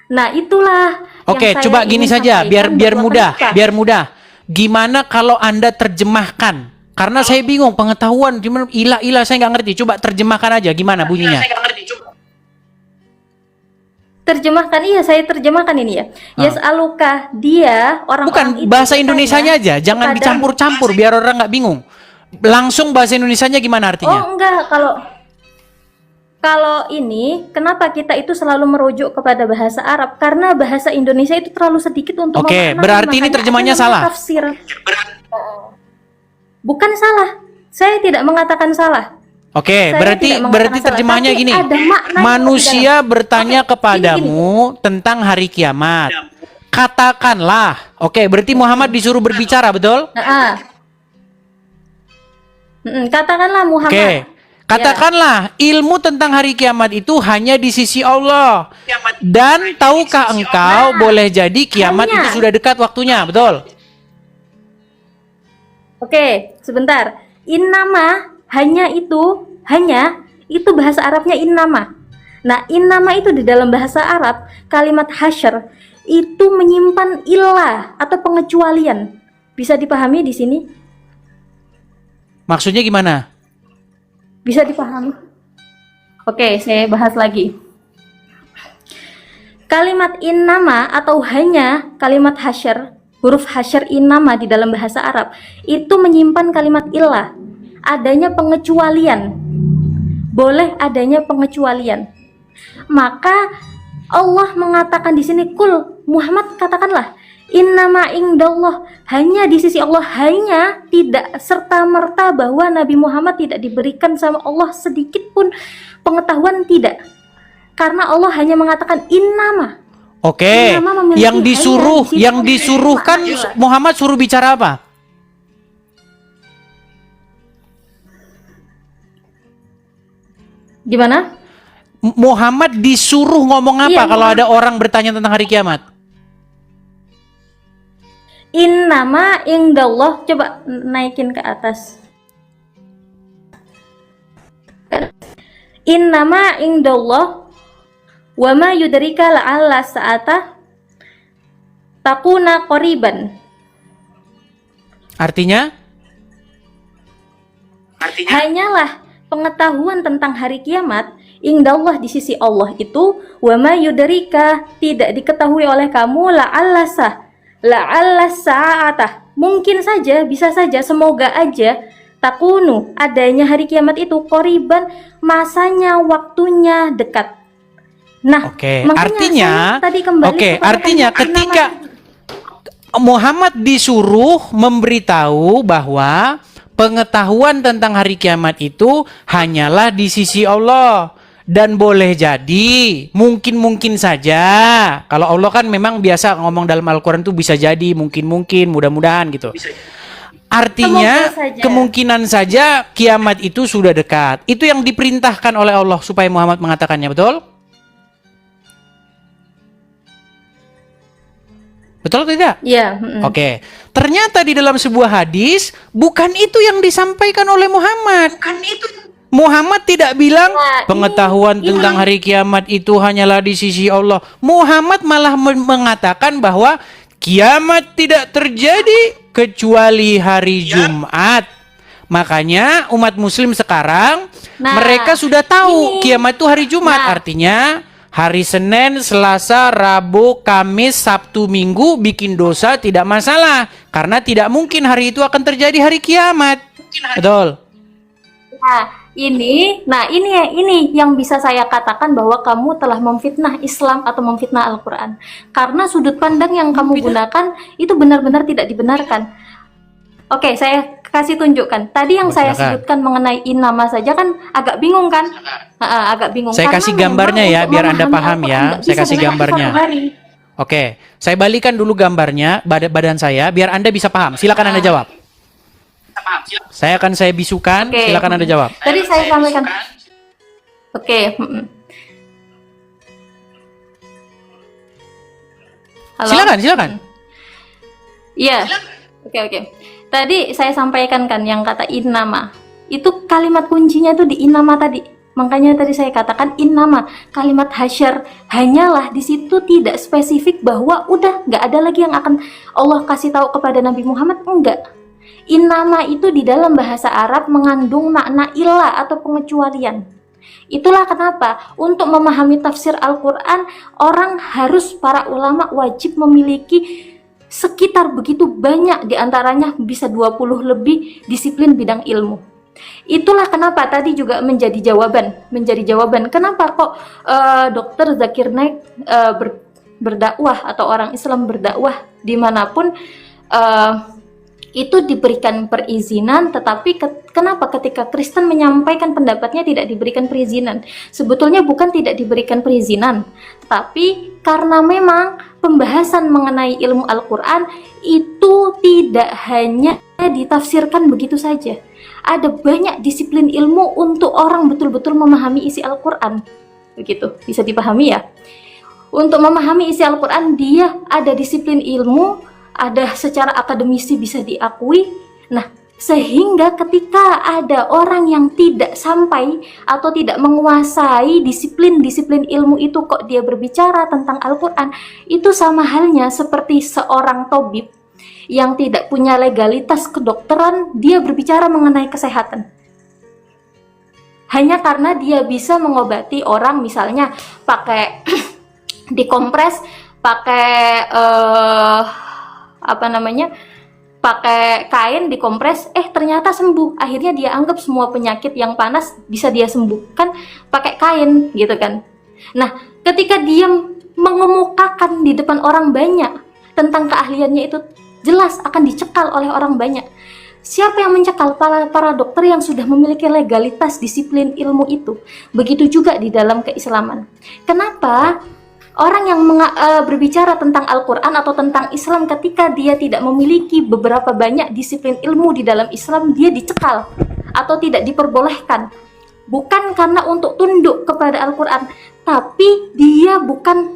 Nah itulah. Oke, yang saya coba gini ingin saja biar sampaikan bahwa kenapa? biar mudah. Gimana kalau Anda terjemahkan? Karena saya bingung pengetahuan gimana ilah saya nggak ngerti. Coba terjemahkan aja gimana bunyinya. Terjemahkan, iya saya terjemahkan ini ya. Yas'aluka, dia orang-orang Bukan itu bahasa bertanya Indonesianya aja, jangan kepada- dicampur-campur biar orang nggak bingung. Langsung bahasa Indonesianya gimana artinya? Oh enggak, kalau ini kenapa kita itu selalu merujuk kepada bahasa Arab? Karena bahasa Indonesia itu terlalu sedikit untuk Oke, memaknai, berarti ini makanya terjemahnya ada namanya salah. Tafsir. Bukan salah. Saya tidak mengatakan salah. Oke, Saya berarti tidak mengatakan salah, terjemahannya tapi gini. ada maknanya Manusia di dalam. bertanya Oke, kepadamu tentang hari kiamat. Katakanlah. Oke, berarti Muhammad disuruh berbicara, betul? Katakanlah Muhammad. Oke. Katakanlah ilmu tentang hari kiamat itu hanya di sisi Allah. Dan tahukah engkau boleh jadi kiamat Hanya. itu sudah dekat waktunya, betul? Oke, sebentar. Innama hanya itu bahasa Arabnya innama. Nah, innama itu di dalam bahasa Arab kalimat hasyr itu menyimpan ilah atau pengecualian. Bisa dipahami di sini? Maksudnya gimana? Bisa dipahami? Oke, saya bahas lagi. Kalimat innama atau hanya kalimat hasyr, huruf hasyr innama di dalam bahasa Arab itu menyimpan kalimat ilah, adanya pengecualian. Boleh adanya pengecualian. Maka Allah mengatakan di sini, kul Muhammad katakanlah, innama indallah, hanya di sisi Allah, hanya tidak serta merta bahwa Nabi Muhammad tidak diberikan sama Allah sedikit pun pengetahuan, tidak. Karena Allah hanya mengatakan innama. Oke. Innama memiliki Yang disuruh, hanya di sisi yang Allah. disuruhkan Maknanya. Muhammad suruh bicara apa? Gimana? Muhammad disuruh ngomong apa Iya, kalau Muhammad. ada orang bertanya tentang hari kiamat? Innama indallah, coba naikin ke atas. Innama indallah wa ma yudrika la'alla sa'ata takuna qoriban. Artinya? Hanyalah pengetahuan tentang hari kiamat indallah di sisi Allah itu wa ma yudrika, tidak diketahui oleh kamu la'alla sa'ata, mungkin saja, bisa saja, semoga aja takunu, adanya hari kiamat itu qoriban, masanya, waktunya dekat. Nah, Oke, makanya artinya, saya tadi kembali oke, kepada artinya kalimat ketika innama. Muhammad disuruh memberitahu bahwa pengetahuan tentang hari kiamat itu hanyalah di sisi Allah. Dan boleh jadi, mungkin saja. Kalau Allah kan memang biasa ngomong dalam Al-Quran itu bisa jadi, mungkin, mudah-mudahan gitu. Artinya, Semoga saja. kemungkinan saja kiamat itu sudah dekat. Itu yang diperintahkan oleh Allah supaya Muhammad mengatakannya, betul? Betul atau tidak? Iya, Oke. Ternyata di dalam sebuah hadis, bukan itu yang disampaikan oleh Muhammad. Muhammad tidak bilang Nah, pengetahuan ini- tentang hari kiamat itu hanyalah di sisi Allah. Muhammad malah mengatakan bahwa kiamat tidak terjadi kecuali hari Jumat. Makanya umat muslim sekarang Nah, mereka sudah tahu ini- kiamat itu hari Jumat. Nah. Artinya hari Senin, Selasa, Rabu, Kamis, Sabtu, Minggu bikin dosa tidak masalah. Karena tidak mungkin hari itu akan terjadi hari kiamat. Betul. Nah, ini yang bisa saya katakan bahwa kamu telah memfitnah Islam atau memfitnah Al-Quran. Karena sudut pandang yang kamu gunakan itu benar-benar tidak dibenarkan. Oke, saya kasih tunjukkan. Tadi yang saya Silakan. sebutkan mengenai innama saja kan agak bingung kan? Agak bingung. Saya Karena kasih memang gambarnya ya, untuk biar Anda memahami paham Al-Quran ya. nggak Saya bisa kasih dengan gambarnya. satu hari. Oke, saya balikan dulu gambarnya, badan saya, biar Anda bisa paham. Silakan Anda jawab. Saya bisukan, Oke. silakan Anda jawab. Tadi saya sampaikan. Oke. Halo? Silakan. Iya. Oke. Tadi saya sampaikan kan yang kata innama. Itu kalimat kuncinya itu di innama tadi. Makanya tadi saya katakan innama, kalimat hasyar, hanyalah di situ tidak spesifik bahwa udah nggak ada lagi yang akan Allah kasih tahu kepada Nabi Muhammad, enggak. Innama itu di dalam bahasa Arab mengandung makna ilah atau pengecualian. Itulah kenapa untuk memahami tafsir Al-Quran, para ulama wajib memiliki sekitar begitu banyak, diantaranya bisa 20 lebih disiplin bidang ilmu. Itulah kenapa tadi juga menjadi jawaban kenapa kok Dr. Zakir Naik berdakwah atau orang Islam berdakwah dimanapun itu diberikan perizinan, tetapi kenapa ketika Kristen menyampaikan pendapatnya tidak diberikan perizinan? Sebetulnya bukan tidak diberikan perizinan, tapi karena memang pembahasan mengenai ilmu Al-Quran itu tidak hanya ditafsirkan begitu saja. Ada banyak disiplin ilmu untuk orang betul-betul memahami isi Al-Quran. Begitu, bisa dipahami ya? Untuk memahami isi Al-Quran, dia ada disiplin ilmu, ada secara akademisi bisa diakui. Nah, sehingga ketika ada orang yang tidak sampai atau tidak menguasai disiplin ilmu itu, kok dia berbicara tentang Al-Quran, itu sama halnya seperti seorang tabib yang tidak punya legalitas kedokteran, dia berbicara mengenai kesehatan. Hanya karena dia bisa mengobati orang, misalnya pakai dikompres, pakai pakai kain dikompres, ternyata sembuh. Akhirnya dia anggap semua penyakit yang panas bisa dia sembuhkan pakai kain, gitu kan. Nah, ketika dia mengemukakan di depan orang banyak tentang keahliannya, itu jelas akan dicekal oleh orang banyak. Siapa yang mencekal? Para dokter yang sudah memiliki legalitas disiplin ilmu itu. Begitu juga di dalam keislaman. Kenapa orang yang berbicara tentang Al-Quran atau tentang Islam, ketika dia tidak memiliki beberapa banyak disiplin ilmu di dalam Islam, dia dicekal atau tidak diperbolehkan? Bukan karena untuk tunduk kepada Al-Quran, tapi dia bukan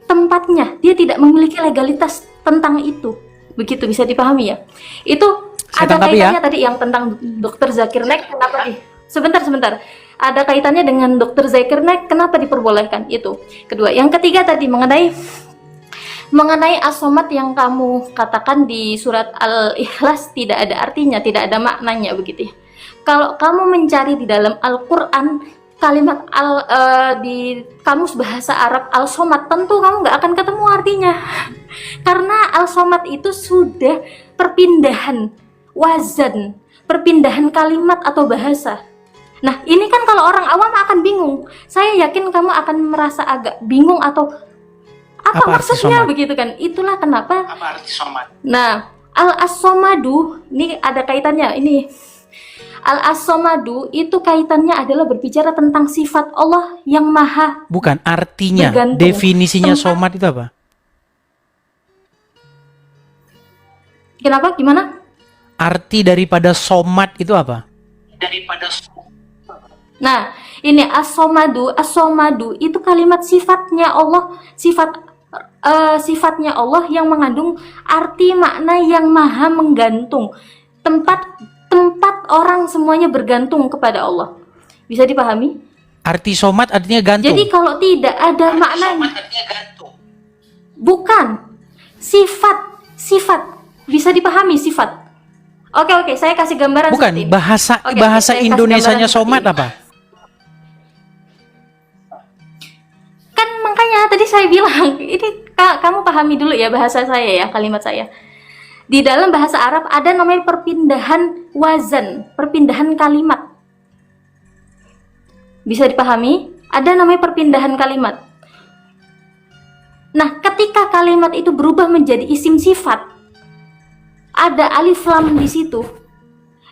tempatnya, dia tidak memiliki legalitas tentang itu. Begitu, bisa dipahami ya? Itu ada kaitannya tadi yang tentang Dr. Zakir Naik, kenapa sebentar ada kaitannya dengan Dr. Zakir Naik, kenapa diperbolehkan itu. Kedua, yang ketiga tadi mengenai as-somat yang kamu katakan di surat Al-Ikhlas tidak ada artinya, tidak ada maknanya, begitu ya. Kalau kamu mencari di dalam Al-Quran kalimat di kamus bahasa Arab al-somat, tentu kamu nggak akan ketemu artinya. Karena al-somat itu sudah perpindahan wazan, perpindahan kalimat atau bahasa. Nah, ini kan kalau orang awam akan bingung. Saya yakin kamu akan merasa agak bingung atau apa maksudnya begitu kan. Itulah kenapa. Apa arti somat? Nah, al-as-somadu ini ada kaitannya. Ini al-as-somadu itu kaitannya adalah berbicara tentang sifat Allah yang maha. Bukan artinya, bergantung. Definisinya somat itu apa? Kenapa? Gimana? Arti daripada somat itu apa? Nah, ini as-somadu itu kalimat sifatnya Allah, sifatnya Allah yang mengandung arti makna yang maha menggantung. Tempat orang semuanya bergantung kepada Allah. Bisa dipahami? Arti somat artinya gantung. Jadi kalau tidak ada maknanya. Bukan. Sifat. Bisa dipahami sifat. Oke, saya kasih gambaran. Bukan, bahasa Indonesianya somat apa? Kan makanya tadi saya bilang, ini kamu pahami dulu ya bahasa saya ya, kalimat saya. Di dalam bahasa Arab ada namanya perpindahan wazan, perpindahan kalimat. Bisa dipahami? Ada namanya perpindahan kalimat. Nah, ketika kalimat itu berubah menjadi isim sifat, ada alif lam di situ,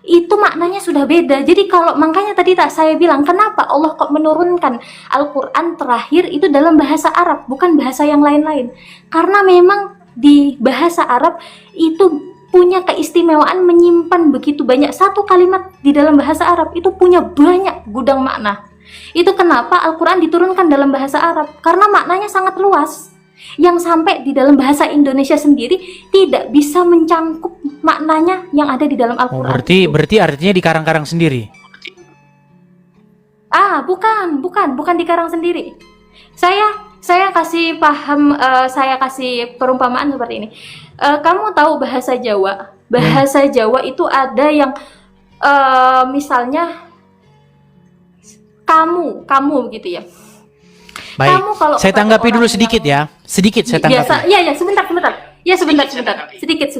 itu maknanya sudah beda. Jadi kalau makanya tadi tak saya bilang kenapa Allah kok menurunkan Al-Quran terakhir itu dalam bahasa Arab, bukan bahasa yang lain-lain. Karena memang di bahasa Arab itu punya keistimewaan menyimpan begitu banyak. Satu kalimat di dalam bahasa Arab itu punya banyak gudang makna. Itu kenapa Al-Quran diturunkan dalam bahasa Arab, karena maknanya sangat luas, yang sampai di dalam bahasa Indonesia sendiri tidak bisa mencangkup maknanya yang ada di dalam Oh, Al-Quran. berarti artinya dikarang-karang sendiri. Bukan dikarang sendiri. Saya kasih paham, saya kasih perumpamaan seperti ini. Kamu tahu bahasa Jawa? Bahasa Jawa itu ada yang misalnya kamu gitu ya. Baik, Kamu kalau saya kepada tanggapi dulu orang sedikit yang ya. Sedikit saya tanggapi. biasa, ya sebentar.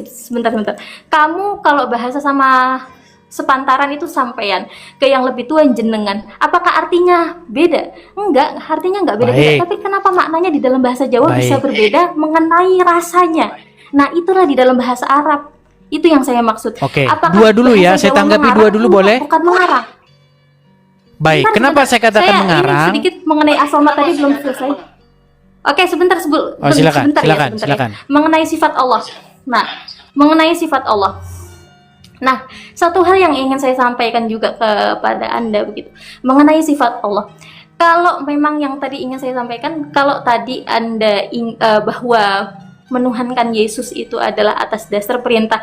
Sebentar. Kamu kalau bahasa sama sepantaran itu sampean ke yang lebih tua jenengan. Apakah artinya beda? Enggak, artinya enggak beda-beda. Baik. Tapi kenapa maknanya di dalam bahasa Jawa Baik. bisa berbeda mengenai rasanya? Nah, itulah di dalam bahasa Arab. Itu yang saya maksud. Oke, Apakah dua dulu ya, bahasa saya Jawa tanggapi mengarang? dua dulu Enggak, boleh? Bukan mengarang. Baik, Sebentar, kenapa saya katakan Saya mengarang? ingin sedikit mengenai asal tadi belum selesai. Oke, sebentar Oh, silakan. Mengenai sifat Allah. Nah, mengenai sifat Allah. Nah, satu hal yang ingin saya sampaikan juga kepada Anda begitu. Mengenai sifat Allah. Kalau memang yang tadi ingin saya sampaikan, kalau tadi Anda bahwa menuhankan Yesus itu adalah atas dasar perintah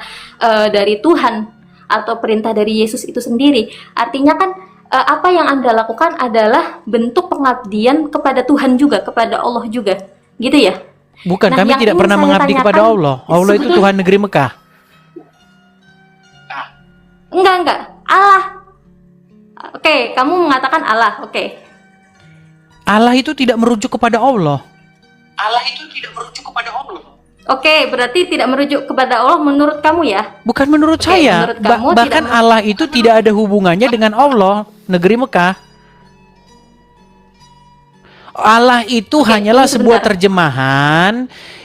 dari Tuhan atau perintah dari Yesus itu sendiri. Artinya kan apa yang Anda lakukan adalah bentuk pengabdian kepada Tuhan juga, kepada Allah juga, gitu ya? Bukan, Nah, kami yang tidak ingin pernah saya mengabdi tanyakan, kepada Allah. Allah itu sebetulnya- Tuhan negeri Mekah. Enggak, Allah. Oke, kamu mengatakan Allah, oke. Allah itu tidak merujuk kepada Allah. Oke, berarti tidak merujuk kepada Allah menurut kamu ya? Bukan menurut Oke, saya. menurut kamu Bahkan tidak Allah itu tidak ada hubungannya dengan Allah negeri Mekah. Allah itu hanyalah tunggu sebuah sebentar. terjemahan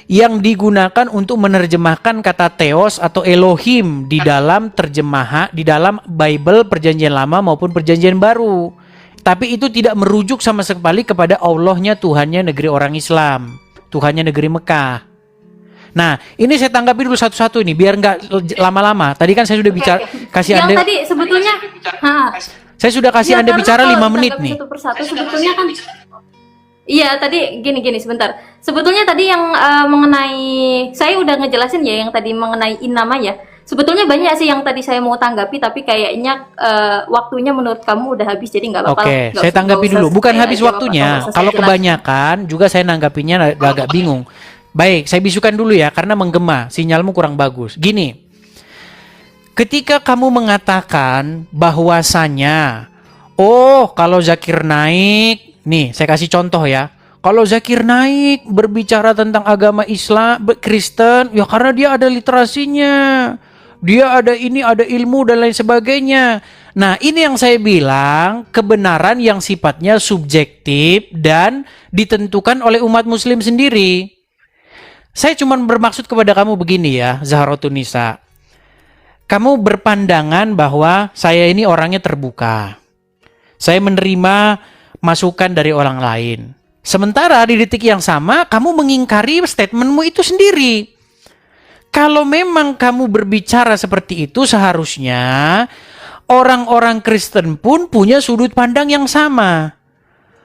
yang digunakan untuk menerjemahkan kata Theos atau Elohim di dalam di dalam Bible Perjanjian Lama maupun Perjanjian Baru. Tapi itu tidak merujuk sama sekali kepada Allahnya Tuhannya negeri orang Islam, Tuhannya negeri Mekah. Nah, ini saya tanggapi dulu satu-satu ini biar nggak lama-lama. Tadi kan saya sudah bicara kasih Yang Anda, tadi sebetulnya, saya sudah kasih ya, Anda karena bicara kalau 5 menit ditanggapi nih. satu persatu sebetulnya kan. Iya, tadi gini sebentar. Sebetulnya tadi yang mengenai, saya udah ngejelasin ya yang tadi mengenai innama ya. Sebetulnya banyak sih yang tadi saya mau tanggapi, tapi kayaknya waktunya menurut kamu udah habis, jadi nggak apa-apa. Oke, saya tanggapi dulu. Bukan habis waktunya. Kalau kebanyakan juga saya nanggapinya agak bingung. Baik, saya bisukan dulu ya karena menggema, sinyalmu kurang bagus. Gini, ketika kamu mengatakan bahwasanya, oh kalau Zakir naik, nih saya kasih contoh ya. Kalau Zakir naik berbicara tentang agama Islam, Kristen, ya karena dia ada literasinya. Dia ada ini, ada ilmu dan lain sebagainya. Nah, ini yang saya bilang kebenaran yang sifatnya subjektif dan ditentukan oleh umat muslim sendiri. Saya cuma bermaksud kepada kamu begini ya, Zahratun Nisa. Kamu berpandangan bahwa saya ini orangnya terbuka. Saya menerima masukan dari orang lain. Sementara di detik yang sama, kamu mengingkari statementmu itu sendiri. Kalau memang kamu berbicara seperti itu, seharusnya orang-orang Kristen pun punya sudut pandang yang sama.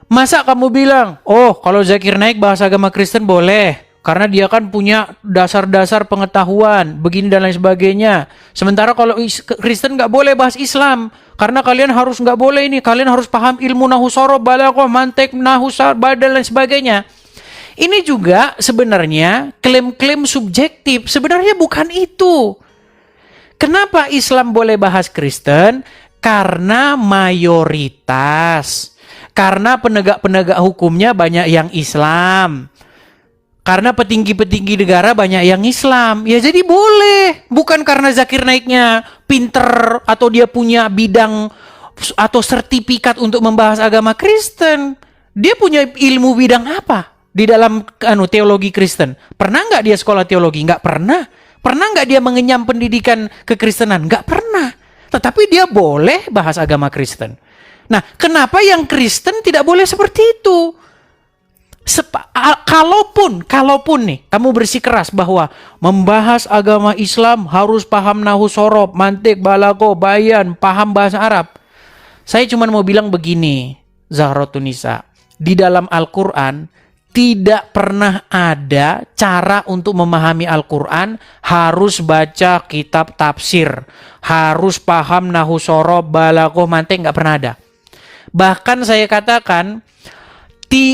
Masa kamu bilang, oh kalau Zakir naik bahasa agama Kristen boleh. Karena dia kan punya dasar-dasar pengetahuan, begini dan lain sebagainya. Sementara kalau Kristen nggak boleh bahas Islam. Karena kalian harus nggak boleh ini, kalian harus paham ilmu nahu sorob, balaghah, mantek, nahu sarf, dan lain sebagainya. Ini juga sebenarnya klaim-klaim subjektif. Sebenarnya bukan itu. Kenapa Islam boleh bahas Kristen? Karena mayoritas. Karena penegak-penegak hukumnya banyak yang Islam. Karena petinggi-petinggi negara banyak yang Islam. Ya jadi boleh. Bukan karena Zakir naiknya pinter atau dia punya bidang atau sertifikat untuk membahas agama Kristen. Dia punya ilmu bidang apa di dalam teologi Kristen? Pernah nggak dia sekolah teologi? Nggak pernah. Pernah nggak dia mengenyam pendidikan kekristenan? Nggak pernah. Tetapi dia boleh bahas agama Kristen. Nah, kenapa yang Kristen tidak boleh seperti itu? Kalaupun nih kamu bersikeras bahwa membahas agama Islam harus paham nahu sorob, mantik, balago, bayan, paham bahasa Arab. Saya cuma mau bilang begini, Zahratun Nisa, di dalam Al-Quran tidak pernah ada cara untuk memahami Al-Quran harus baca kitab tafsir, harus paham nahu sorob, balago, mantik, nggak pernah ada. Bahkan saya katakan,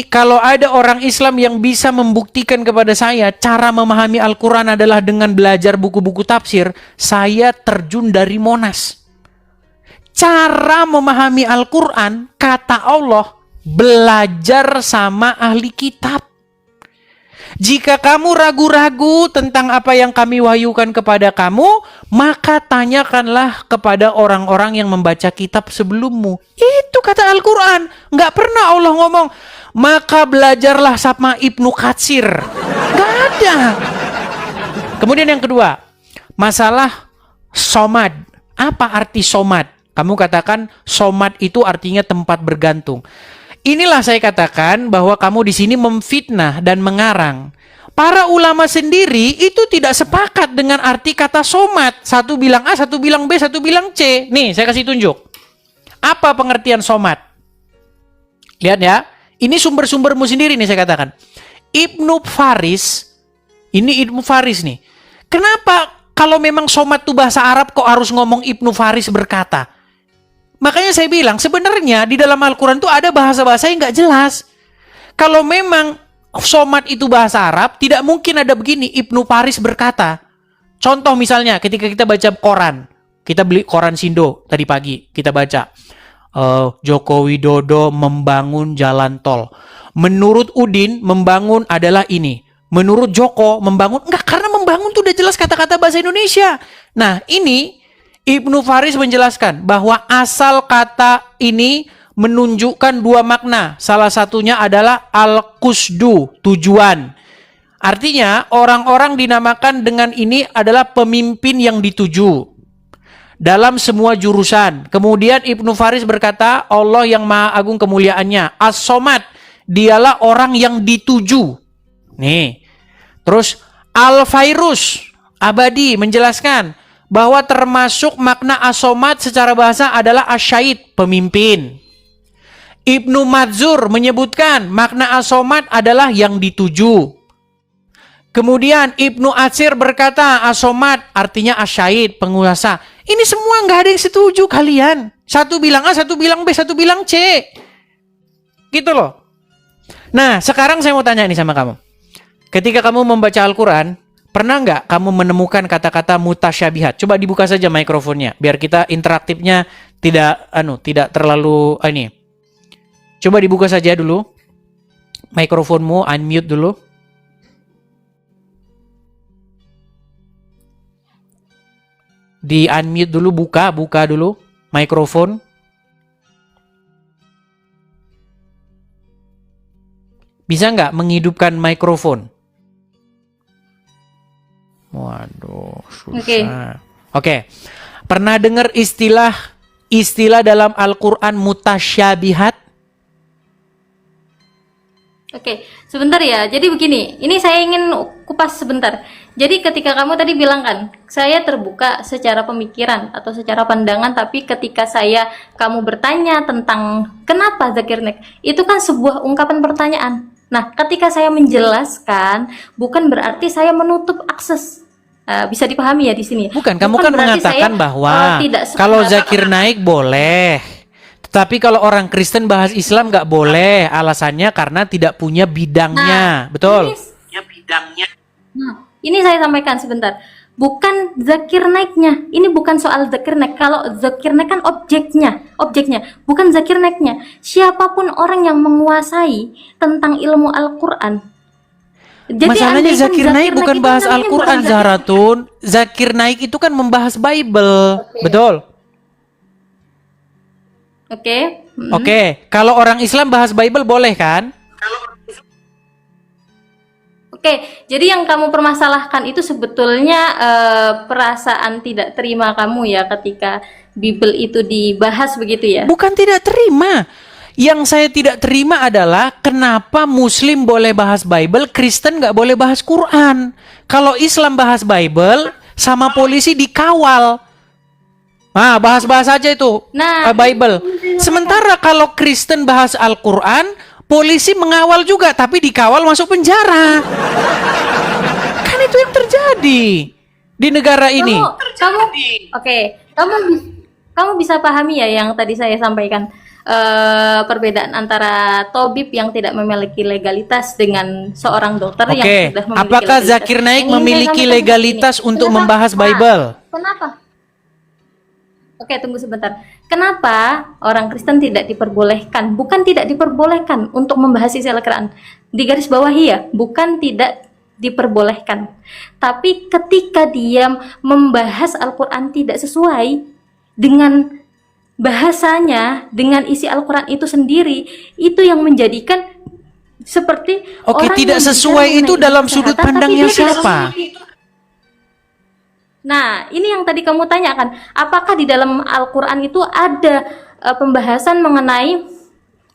kalau ada orang Islam yang bisa membuktikan kepada saya cara memahami Al-Quran adalah dengan belajar buku-buku tafsir, saya terjun dari Monas. Cara memahami Al-Quran, kata Allah, belajar sama ahli kitab. Jika kamu ragu-ragu tentang apa yang kami wahyukan kepada kamu, maka tanyakanlah kepada orang-orang yang membaca kitab sebelummu. Itu kata Al-Quran. Nggak pernah Allah ngomong, maka belajarlah sama Ibnu Katsir. Nggak ada. Kemudian yang kedua, masalah somad. Apa arti somad? Kamu katakan somad itu artinya tempat bergantung. Inilah saya katakan bahwa kamu di sini memfitnah dan mengarang. Para ulama sendiri itu tidak sepakat dengan arti kata somad. Satu bilang A, satu bilang B, satu bilang C. Nih, saya kasih tunjuk. Apa pengertian somad? Lihat ya. Ini sumber-sumbermu sendiri nih saya katakan. Ibnu Faris. Ini Ibnu Faris nih. Kenapa kalau memang somad itu bahasa Arab kok harus ngomong Ibnu Faris berkata? Makanya saya bilang sebenarnya di dalam Al-Quran itu ada bahasa-bahasa yang nggak jelas. Kalau memang somad itu bahasa Arab, tidak mungkin ada begini, Ibnu Faris berkata. Contoh misalnya ketika kita baca koran, kita beli koran Sindo tadi pagi, kita baca Joko Widodo membangun jalan tol. Menurut Udin, membangun adalah ini. Menurut Joko, membangun, enggak, karena membangun itu udah jelas kata-kata bahasa Indonesia. Nah, ini Ibnu Faris menjelaskan bahwa asal kata ini menunjukkan dua makna. Salah satunya adalah al-qusdu, tujuan. Artinya orang-orang dinamakan dengan ini adalah pemimpin yang dituju dalam semua jurusan. Kemudian Ibnu Faris berkata, Allah yang maha agung kemuliaannya, as-somad, dialah orang yang dituju. Nih, terus al-fairus, abadi, menjelaskan bahwa termasuk makna as-somad secara bahasa adalah asyait, pemimpin. Ibnu Madzur menyebutkan makna as-somad adalah yang dituju. Kemudian Ibnu Atsir berkata as-somad artinya asyait, penguasa. Ini semua nggak ada yang setuju kalian. Satu bilang A, satu bilang B, satu bilang C. Gitu loh. Nah, sekarang saya mau tanya nih sama kamu. Ketika kamu membaca Al-Quran, pernah nggak kamu menemukan kata-kata mutasyabihat? Coba dibuka saja mikrofonnya, biar kita interaktifnya tidak terlalu ini. Coba dibuka saja dulu mikrofonmu, unmute dulu. Di unmute dulu, buka dulu mikrofon. Bisa nggak menghidupkan mikrofon? Waduh, susah. Oke. Pernah dengar istilah dalam Al-Quran mutasyabihat? Oke, sebentar ya. Jadi begini, ini saya ingin kupas sebentar. Jadi ketika kamu tadi bilang kan, saya terbuka secara pemikiran atau secara pandangan, tapi ketika kamu bertanya tentang kenapa Zakir Naik, itu kan sebuah ungkapan pertanyaan. Nah, ketika saya menjelaskan, bukan berarti saya menutup akses. Bisa dipahami ya di sini. Bukan, kamu kan mengatakan bahwa kalau Zakir Naik boleh. Tapi kalau orang Kristen bahas Islam nggak boleh, alasannya karena tidak punya bidangnya, betul? Nah, ini saya sampaikan sebentar. Bukan Zakir Naiknya, ini bukan soal Zakir Naik. Kalau Zakir Naik kan objeknya, bukan Zakir Naiknya. Siapapun orang yang menguasai tentang ilmu Al-Quran. Jadi masalahnya Zakir Naik bukan bahas Al-Quran, Zahratun. Zakir Naik itu kan membahas Bible, betul? Oke, kalau orang Islam bahas Bible boleh kan? Oke, jadi yang kamu permasalahkan itu sebetulnya perasaan tidak terima kamu ya ketika Bible itu dibahas begitu ya? Bukan tidak terima. Yang saya tidak terima adalah kenapa Muslim boleh bahas Bible, Kristen nggak boleh bahas Quran. Kalau Islam bahas Bible, sama polisi dikawal. Nah, bahas-bahas aja itu Nah, Bible. Sementara kalau Kristen bahas Al-Quran, polisi mengawal juga, tapi dikawal masuk penjara. Kan itu yang terjadi di negara ini. kamu, oke, kamu bisa pahami ya yang tadi saya sampaikan, perbedaan antara tabib yang tidak memiliki legalitas dengan seorang dokter yang Oke, sudah memiliki apakah legalitas. Zakir Naik Yang ingin saya memiliki sampaikan legalitas seperti ini. untuk Kenapa? membahas Nah, Bible? Kenapa? Oke, tunggu sebentar. Kenapa orang Kristen tidak diperbolehkan? Bukan tidak diperbolehkan untuk membahas isi Al-Quran. Di garis bawahi ya, bukan tidak diperbolehkan. Tapi ketika dia membahas Al-Quran tidak sesuai dengan bahasanya, dengan isi Al-Quran itu sendiri, itu yang menjadikan seperti Oke, orang tidak yang sesuai bicara itu mengenai dalam kesehatan, sudut tapi pandangnya dia tidak siapa? Nah, ini yang tadi kamu tanyakan, apakah di dalam Al-Quran itu ada pembahasan mengenai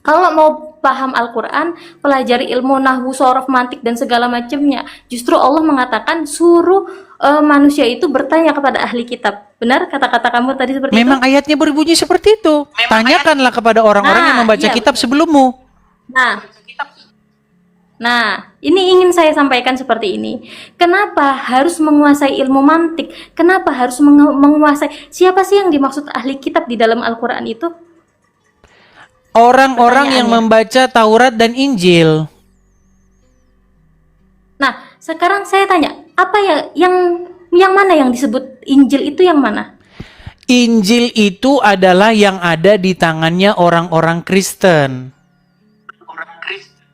kalau mau paham Al-Quran, pelajari ilmu nahwu, sorof, mantik, dan segala macamnya. Justru Allah mengatakan suruh manusia itu bertanya kepada ahli kitab. Benar kata-kata kamu tadi seperti Memang itu? ayatnya berbunyi seperti itu. Tanyakanlah kepada orang-orang yang Nah, membaca iya, kitab betul. sebelummu. Nah, ini ingin saya sampaikan seperti ini. Kenapa harus menguasai ilmu mantik? Kenapa harus menguasai? Siapa sih yang dimaksud ahli kitab di dalam Al-Quran itu? Orang-orang yang Pertanyaannya. membaca Taurat dan Injil. Nah, sekarang saya tanya, apa ya yang mana yang disebut Injil itu yang mana? Injil itu adalah yang ada di tangannya orang-orang Kristen.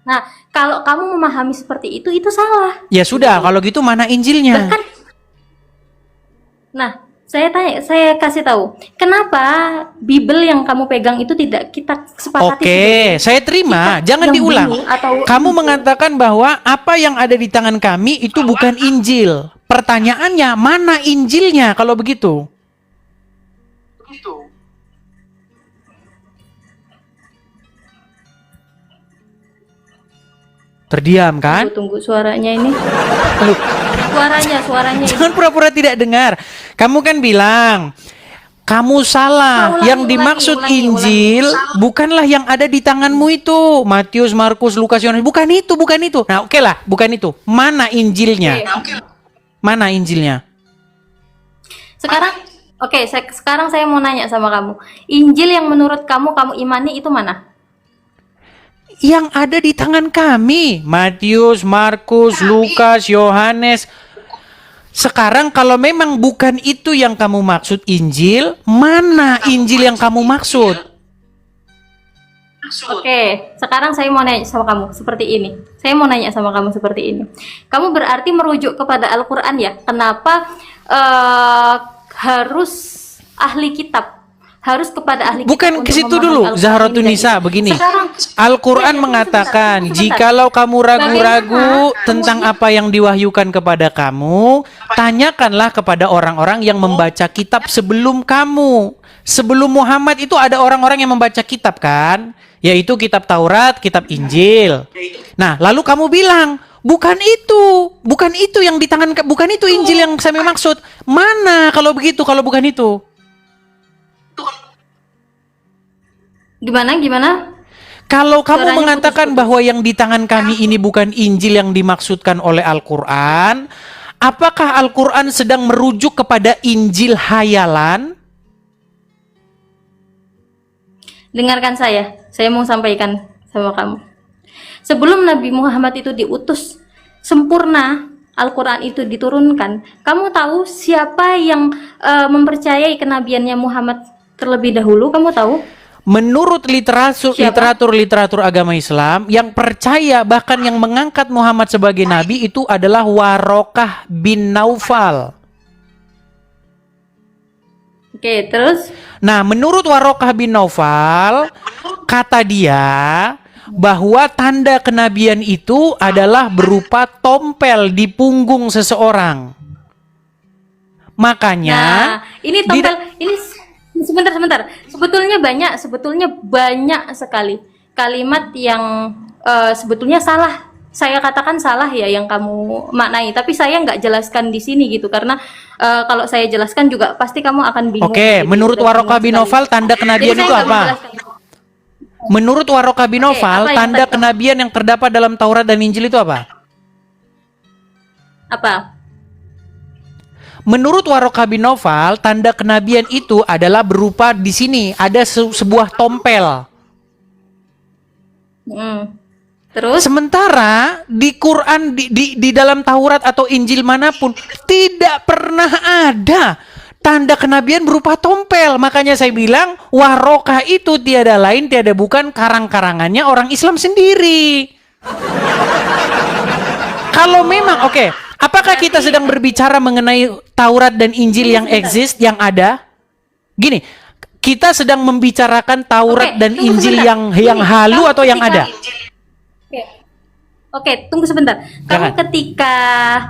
Nah, kalau kamu memahami seperti itu salah. Ya sudah, kalau gitu mana Injilnya? Bahkan, nah, saya kasih tahu, kenapa Bible yang kamu pegang itu tidak kita sepakati Oke, sebagai saya terima. kitab Jangan yang diulang. dulu atau Kamu mengatakan bahwa apa yang ada di tangan kami itu bukan Injil. Pertanyaannya, mana Injilnya kalau begitu? Terdiam kan? tunggu suaranya ini. Loh, Suaranya ini. jangan pura-pura tidak dengar. Kamu kan bilang, kamu salah. Ulangi, Yang dimaksud ulangi. Injil bukanlah yang ada di tanganmu itu. Matius, Markus, Lukas, Yohanes. Bukan itu, bukan itu. Nah, oke lah, bukan itu. Mana Injilnya? Mana Injilnya? Sekarang saya mau nanya sama kamu. Injil yang menurut kamu imani itu mana? Yang ada di tangan kami. Matius, Markus, Lukas, Yohanes. Sekarang kalau memang bukan itu yang kamu maksud Injil, mana Injil yang kamu maksud? Oke, sekarang saya mau nanya sama kamu seperti ini. Saya mau nanya sama kamu seperti ini. Kamu berarti merujuk kepada Al-Quran ya? Kenapa harus ahli kitab? Harus kepada ahli kitab Bukan ke untuk situ memahami dulu, Al-Quran Zahratun ini, Nisa, guys. begini. Sekarang, Al-Quran ya, mengatakan, sebentar. jikalau kamu ragu-ragu Bagaimana tentang apa yang diwahyukan kepada kamu, tanyakanlah kepada orang-orang yang membaca kitab sebelum kamu. Sebelum Muhammad itu ada orang-orang yang membaca kitab kan? Yaitu kitab Taurat, kitab Injil. Nah, lalu kamu bilang, bukan itu yang di tangan, bukan itu Injil yang saya maksud. Mana kalau begitu, kalau bukan itu? Gimana? Kalau kamu Suaranya mengatakan putus-putus. bahwa yang di tangan kami ini bukan Injil yang dimaksudkan oleh Al-Quran, apakah Al-Quran sedang merujuk kepada Injil hayalan? Dengarkan saya mau sampaikan sama kamu. Sebelum Nabi Muhammad itu diutus sempurna, Al-Quran itu diturunkan, kamu tahu siapa yang mempercayai kenabiannya Muhammad terlebih dahulu? Kamu tahu? Menurut Siapa? literatur agama Islam, yang percaya bahkan yang mengangkat Muhammad sebagai nabi itu adalah Warokah bin Naufal. Oke, terus? Nah, menurut Warokah bin Naufal, kata dia, bahwa tanda kenabian itu adalah berupa tompel di punggung seseorang. Makanya ini tompel ini sebentar. Sebetulnya banyak sekali kalimat yang sebetulnya salah. Saya katakan salah ya yang kamu maknai, tapi saya nggak jelaskan di sini gitu karena kalau saya jelaskan juga pasti kamu akan bingung. Oke, gitu, menurut Warokah bin Nawfal tanda Jadi kenabian saya itu nggak apa? menjelaskan. Menurut Warokah bin Nawfal apa yang tanda tadi? kenabian yang terdapat dalam Taurat dan Injil itu apa? Apa? Menurut Warokah bin Nawfal tanda kenabian itu adalah berupa di sini ada sebuah tompel. Terus? Sementara di Quran, di dalam Taurat atau Injil manapun tidak pernah ada tanda kenabian berupa tompel. Makanya saya bilang Warokah itu tiada lain tiada bukan karang-karangannya orang Islam sendiri. Kalau memang apakah kita sedang berbicara mengenai Taurat dan Injil yang exist, yang ada? Gini, kita sedang membicarakan Taurat dan Injil yang halu atau yang ada? Oke, tunggu sebentar. Kamu ketika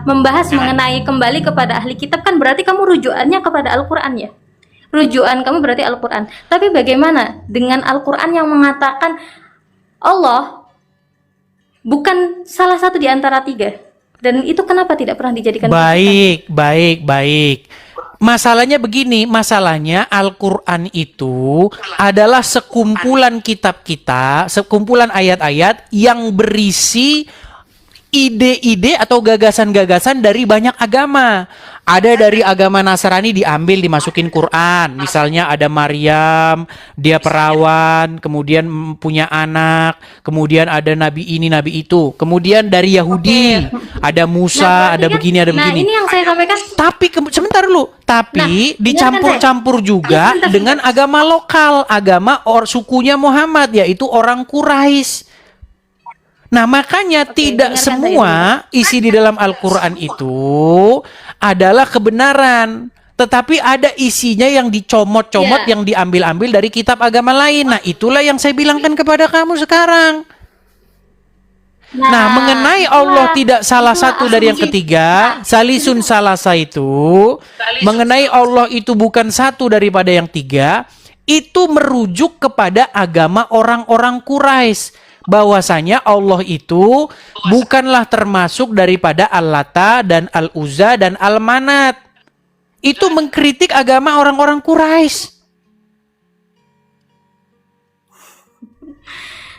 membahas mengenai kembali kepada ahli kitab kan berarti kamu rujukannya kepada Al-Qur'an ya? Rujukan kamu berarti Al-Qur'an. Tapi bagaimana dengan Al-Qur'an yang mengatakan Allah bukan salah satu di antara tiga? Dan itu kenapa tidak pernah dijadikan Baik. Masalahnya begini, Al-Quran itu adalah sekumpulan kitab kita, sekumpulan ayat-ayat yang berisi ide-ide atau gagasan-gagasan dari banyak agama. Ada dari agama Nasrani diambil dimasukin Quran. Misalnya ada Maryam, dia perawan, kemudian punya anak, kemudian ada nabi ini, nabi itu. Kemudian dari Yahudi, ada Musa, ada begini, ada begini. Ini yang saya sampaikan. Tapi sebentar dulu. Tapi dicampur-campur juga dengan agama lokal, agama sukunya Muhammad, yaitu orang Quraisy. Nah, makanya tidak semua isi di dalam Al-Quran itu adalah kebenaran. Tetapi ada isinya yang dicomot-comot, yang diambil-ambil dari kitab agama lain. Nah, itulah yang saya bilangkan kepada kamu sekarang. Nah, mengenai Allah tidak salah satu dari yang ketiga, salisun salasa itu, mengenai Allah itu bukan satu daripada yang tiga, itu merujuk kepada agama orang-orang Quraisy. Bahwasanya Allah itu bukanlah termasuk daripada Al-Lata dan Al-Uzza dan Al-Manat. Itu mengkritik agama orang-orang Quraisy.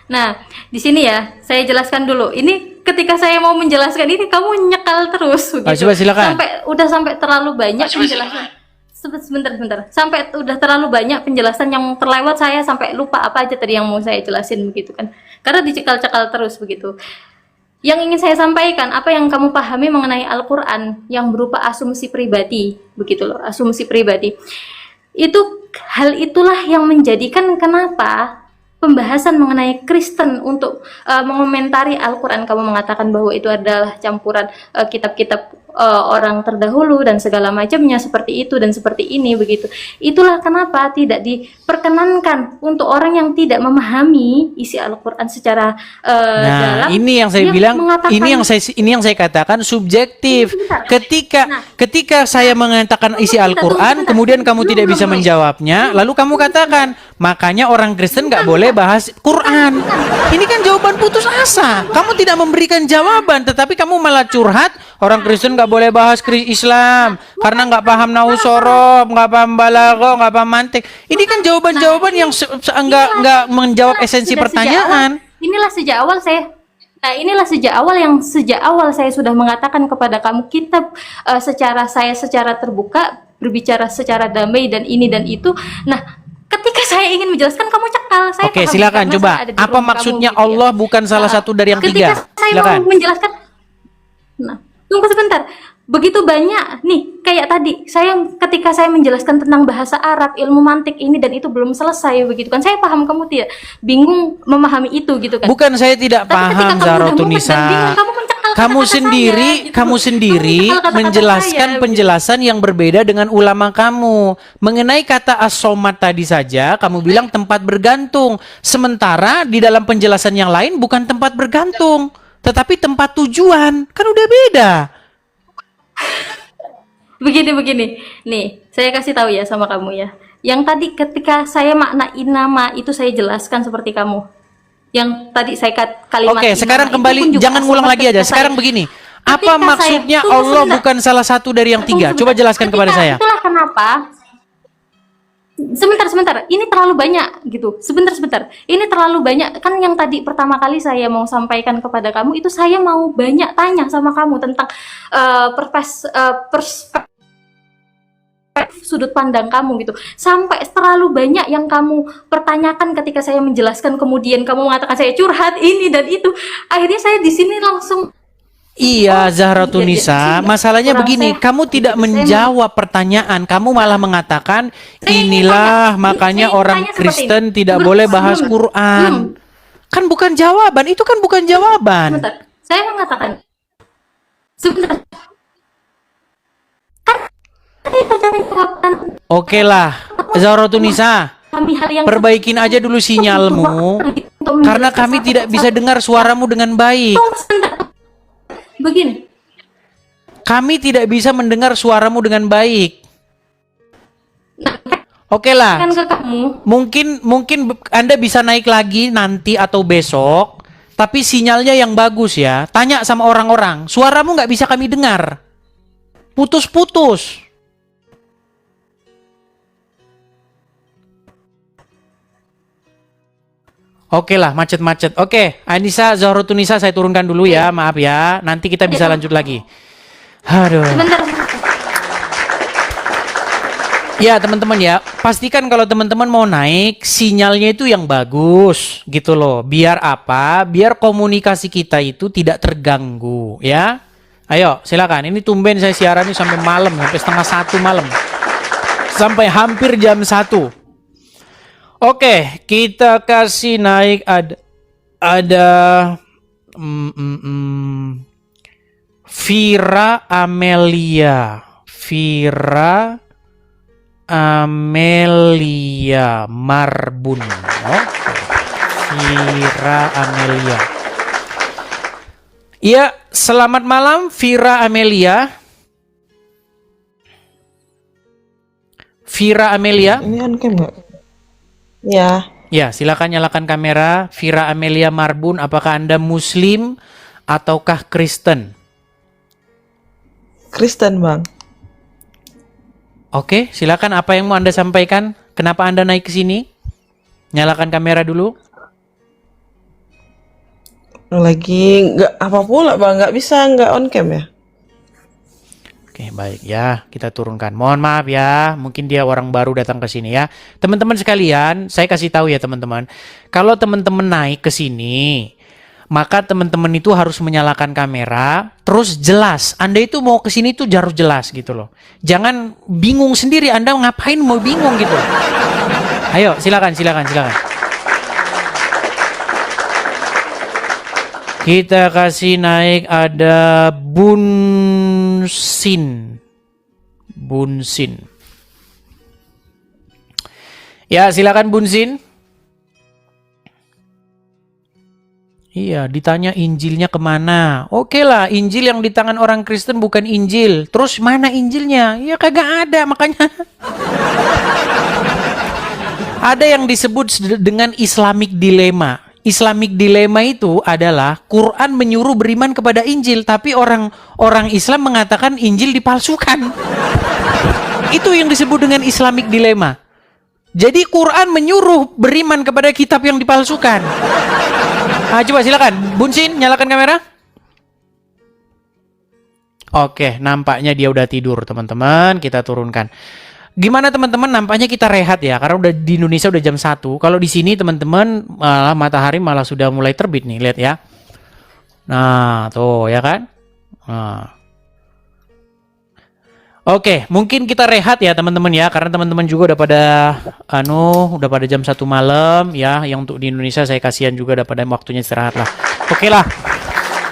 Nah, di sini ya, saya jelaskan dulu. Ini ketika saya mau menjelaskan ini kamu nyekal terus begitu. Coba silakan. Sampai terlalu banyak penjelasan. Sebentar. Sampai udah terlalu banyak penjelasan yang terlewat, saya sampai lupa apa aja tadi yang mau saya jelasin begitu kan. Karena dicekal-cekal terus begitu. Yang ingin saya sampaikan, apa yang kamu pahami mengenai Al-Qur'an yang berupa asumsi pribadi, begitu loh, asumsi pribadi. Hal itulah yang menjadikan kenapa pembahasan mengenai Kristen untuk mengomentari Al-Qur'an, kamu mengatakan bahwa itu adalah campuran kitab-kitab orang terdahulu dan segala macamnya, seperti itu dan seperti ini begitu. Itulah kenapa tidak diperkenankan untuk orang yang tidak memahami isi Al-Qur'an secara dalam. Ini yang saya bilang, ini yang saya katakan subjektif. Ketika saya mengatakan isi Al-Qur'an, kemudian kamu tidak bisa menjawabnya, lalu kamu katakan, makanya orang Kristen nggak boleh bahas Quran. Ini kan jawaban putus asa. Kamu tidak memberikan jawaban, tetapi kamu malah curhat. Orang Kristen nggak boleh bahas Islam karena nggak paham nausorob, nggak paham balaghah, nggak paham mantik. Ini kan jawaban-jawaban yang nggak menjawab esensi pertanyaan. Inilah sejak awal saya sudah mengatakan kepada kamu, kita secara terbuka berbicara secara damai dan ini dan itu. Nah, ketika saya ingin menjelaskan kamu cekal. Oke, silakan coba. Apa maksudnya kamu, Allah bukan salah satu dari yang tiga? Saya mau menjelaskan. Nah, tunggu sebentar. Begitu banyak nih, kayak tadi ketika saya menjelaskan tentang bahasa Arab, ilmu mantik ini dan itu belum selesai begitu kan. Saya paham kamu tidak bingung memahami itu gitu kan. Bukan saya tidak paham, Zahratunisa. Kamu mencekal kamu sendiri menjelaskan penjelasan yang berbeda dengan ulama kamu. Mengenai kata as-somad tadi saja, kamu bilang tempat bergantung. Sementara di dalam penjelasan yang lain bukan tempat bergantung, tetapi tempat tujuan. Kan udah beda. Begini. Nih, saya kasih tahu ya sama kamu ya. Yang tadi ketika saya maknain nama itu saya jelaskan seperti kamu. Yang tadi saya kalimat Oke, sekarang kembali, jangan ngulang lagi aja. Sekarang begini, apa maksudnya Allah bukan salah satu dari yang tiga? Coba jelaskan kepada saya. Itulah kenapa. Sebentar. Ini terlalu banyak gitu. Sebentar. Ini terlalu banyak. Kan yang tadi pertama kali saya mau sampaikan kepada kamu itu saya mau banyak tanya sama kamu tentang perspektif sudut pandang kamu gitu. Sampai terlalu banyak yang kamu pertanyakan ketika saya menjelaskan, kemudian kamu mengatakan saya curhat ini dan itu. Akhirnya saya di sini langsung Iya, Zahratunisa, masalahnya begini, kamu tidak menjawab pertanyaan, kamu malah mengatakan inilah makanya orang Kristen tidak boleh bahas Quran. Kan bukan jawaban, itu kan bukan jawaban. Sebentar. Saya mengatakan sebentar. Oke lah, Zahratunisa, perbaikin aja dulu sinyalmu, karena kami tidak bisa dengar suaramu dengan baik. Begini. Kami tidak bisa mendengar suaramu dengan baik. Oke lah, mungkin Anda bisa naik lagi nanti atau besok, tapi sinyalnya yang bagus ya. Tanya sama orang-orang, suaramu nggak bisa kami dengar. Putus-putus. Oke lah, macet-macet. Oke, Anissa, Zahratunisa saya turunkan dulu ya, maaf ya. Nanti kita bisa lanjut lagi. Aduh. Ya teman-teman ya, pastikan kalau teman-teman mau naik, sinyalnya itu yang bagus gitu loh. Biar apa? Biar komunikasi kita itu tidak terganggu ya. Ayo silakan, ini tumben saya siaran ini sampai malam, sampai setengah 1 malam. Sampai hampir jam 1. Oke, kita kasih naik ada Vira Amelia Marbun. Oke. Vira Amelia. Iya, selamat malam Vira Amelia. Vira Amelia. Ini on cam nggak? Ya. Ya, silakan nyalakan kamera. Vira Amelia Marbun, apakah Anda Muslim ataukah Kristen? Kristen, Bang. Oke, silakan apa yang mau Anda sampaikan? Kenapa Anda naik ke sini? Nyalakan kamera dulu. Lagi nggak apa pula, Bang. Nggak bisa, nggak on cam ya? Oke, baik ya, kita turunkan. Mohon maaf ya, mungkin dia orang baru datang ke sini ya. Teman-teman sekalian, saya kasih tahu ya teman-teman. Kalau teman-teman naik ke sini, maka teman-teman itu harus menyalakan kamera, terus jelas. Anda itu mau ke sini tuh harus jelas gitu loh. Jangan bingung sendiri, Anda ngapain mau bingung gitu. Ayo, silakan. Kita kasih naik ada Bunsin. Ya, silakan Bunsin. Iya, ditanya Injilnya kemana? Oke lah, Injil yang di tangan orang Kristen bukan Injil. Terus mana Injilnya? Ya kagak ada, makanya. Ada yang disebut dengan Islamic Dilemma. Islamic Dilemma itu adalah Quran menyuruh beriman kepada Injil, tapi orang Islam mengatakan Injil dipalsukan. Itu yang disebut dengan Islamic Dilemma. Jadi Quran menyuruh beriman kepada kitab yang dipalsukan. Coba silakan, Bunsin, nyalakan kamera. Oke, nampaknya dia udah tidur, teman-teman. Kita turunkan. Gimana teman-teman, nampaknya kita rehat ya, karena udah di Indonesia udah jam 1. Kalau di sini teman-teman malah matahari malah sudah mulai terbit nih, lihat ya. Nah, tuh ya kan. Nah. Oke, mungkin kita rehat ya teman-teman ya, karena teman-teman juga udah pada jam 1 malam ya. Yang untuk di Indonesia saya kasihan juga udah pada waktunya istirahat lah. Oke lah.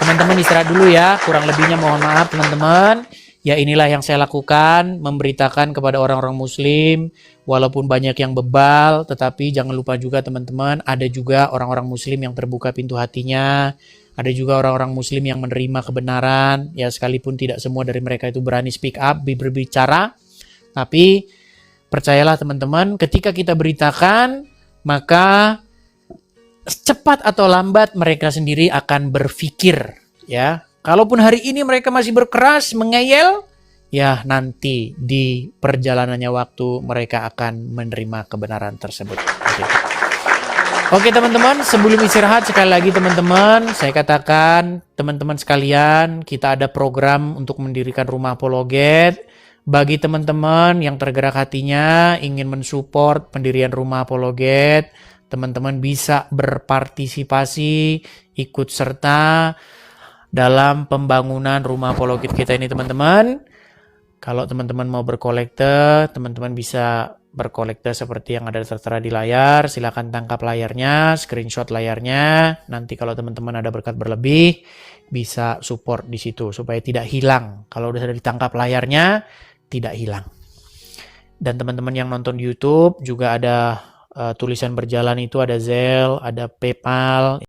Teman-teman istirahat dulu ya. Kurang lebihnya mohon maaf teman-teman. Ya inilah yang saya lakukan, memberitakan kepada orang-orang muslim, walaupun banyak yang bebal, tetapi jangan lupa juga teman-teman, ada juga orang-orang muslim yang terbuka pintu hatinya, ada juga orang-orang muslim yang menerima kebenaran, ya sekalipun tidak semua dari mereka itu berani speak up, berbicara, tapi percayalah teman-teman, ketika kita beritakan, maka cepat atau lambat mereka sendiri akan berpikir, ya. Kalaupun hari ini mereka masih berkeras, mengeyel, ya nanti di perjalanannya waktu mereka akan menerima kebenaran tersebut. Oke teman-teman, sebelum istirahat sekali lagi teman-teman, saya katakan teman-teman sekalian, kita ada program untuk mendirikan rumah apologet. Bagi teman-teman yang tergerak hatinya ingin mensupport pendirian rumah apologet, teman-teman bisa berpartisipasi, ikut serta dalam pembangunan rumah apologet kita ini teman-teman. Kalau teman-teman mau berkolekte, teman-teman bisa berkolekte seperti yang ada tertera di layar. Silakan tangkap layarnya, screenshot layarnya. Nanti kalau teman-teman ada berkat berlebih, bisa support di situ supaya tidak hilang. Kalau sudah ditangkap layarnya, tidak hilang. Dan teman-teman yang nonton di YouTube juga ada tulisan berjalan itu, ada Zelle, ada PayPal.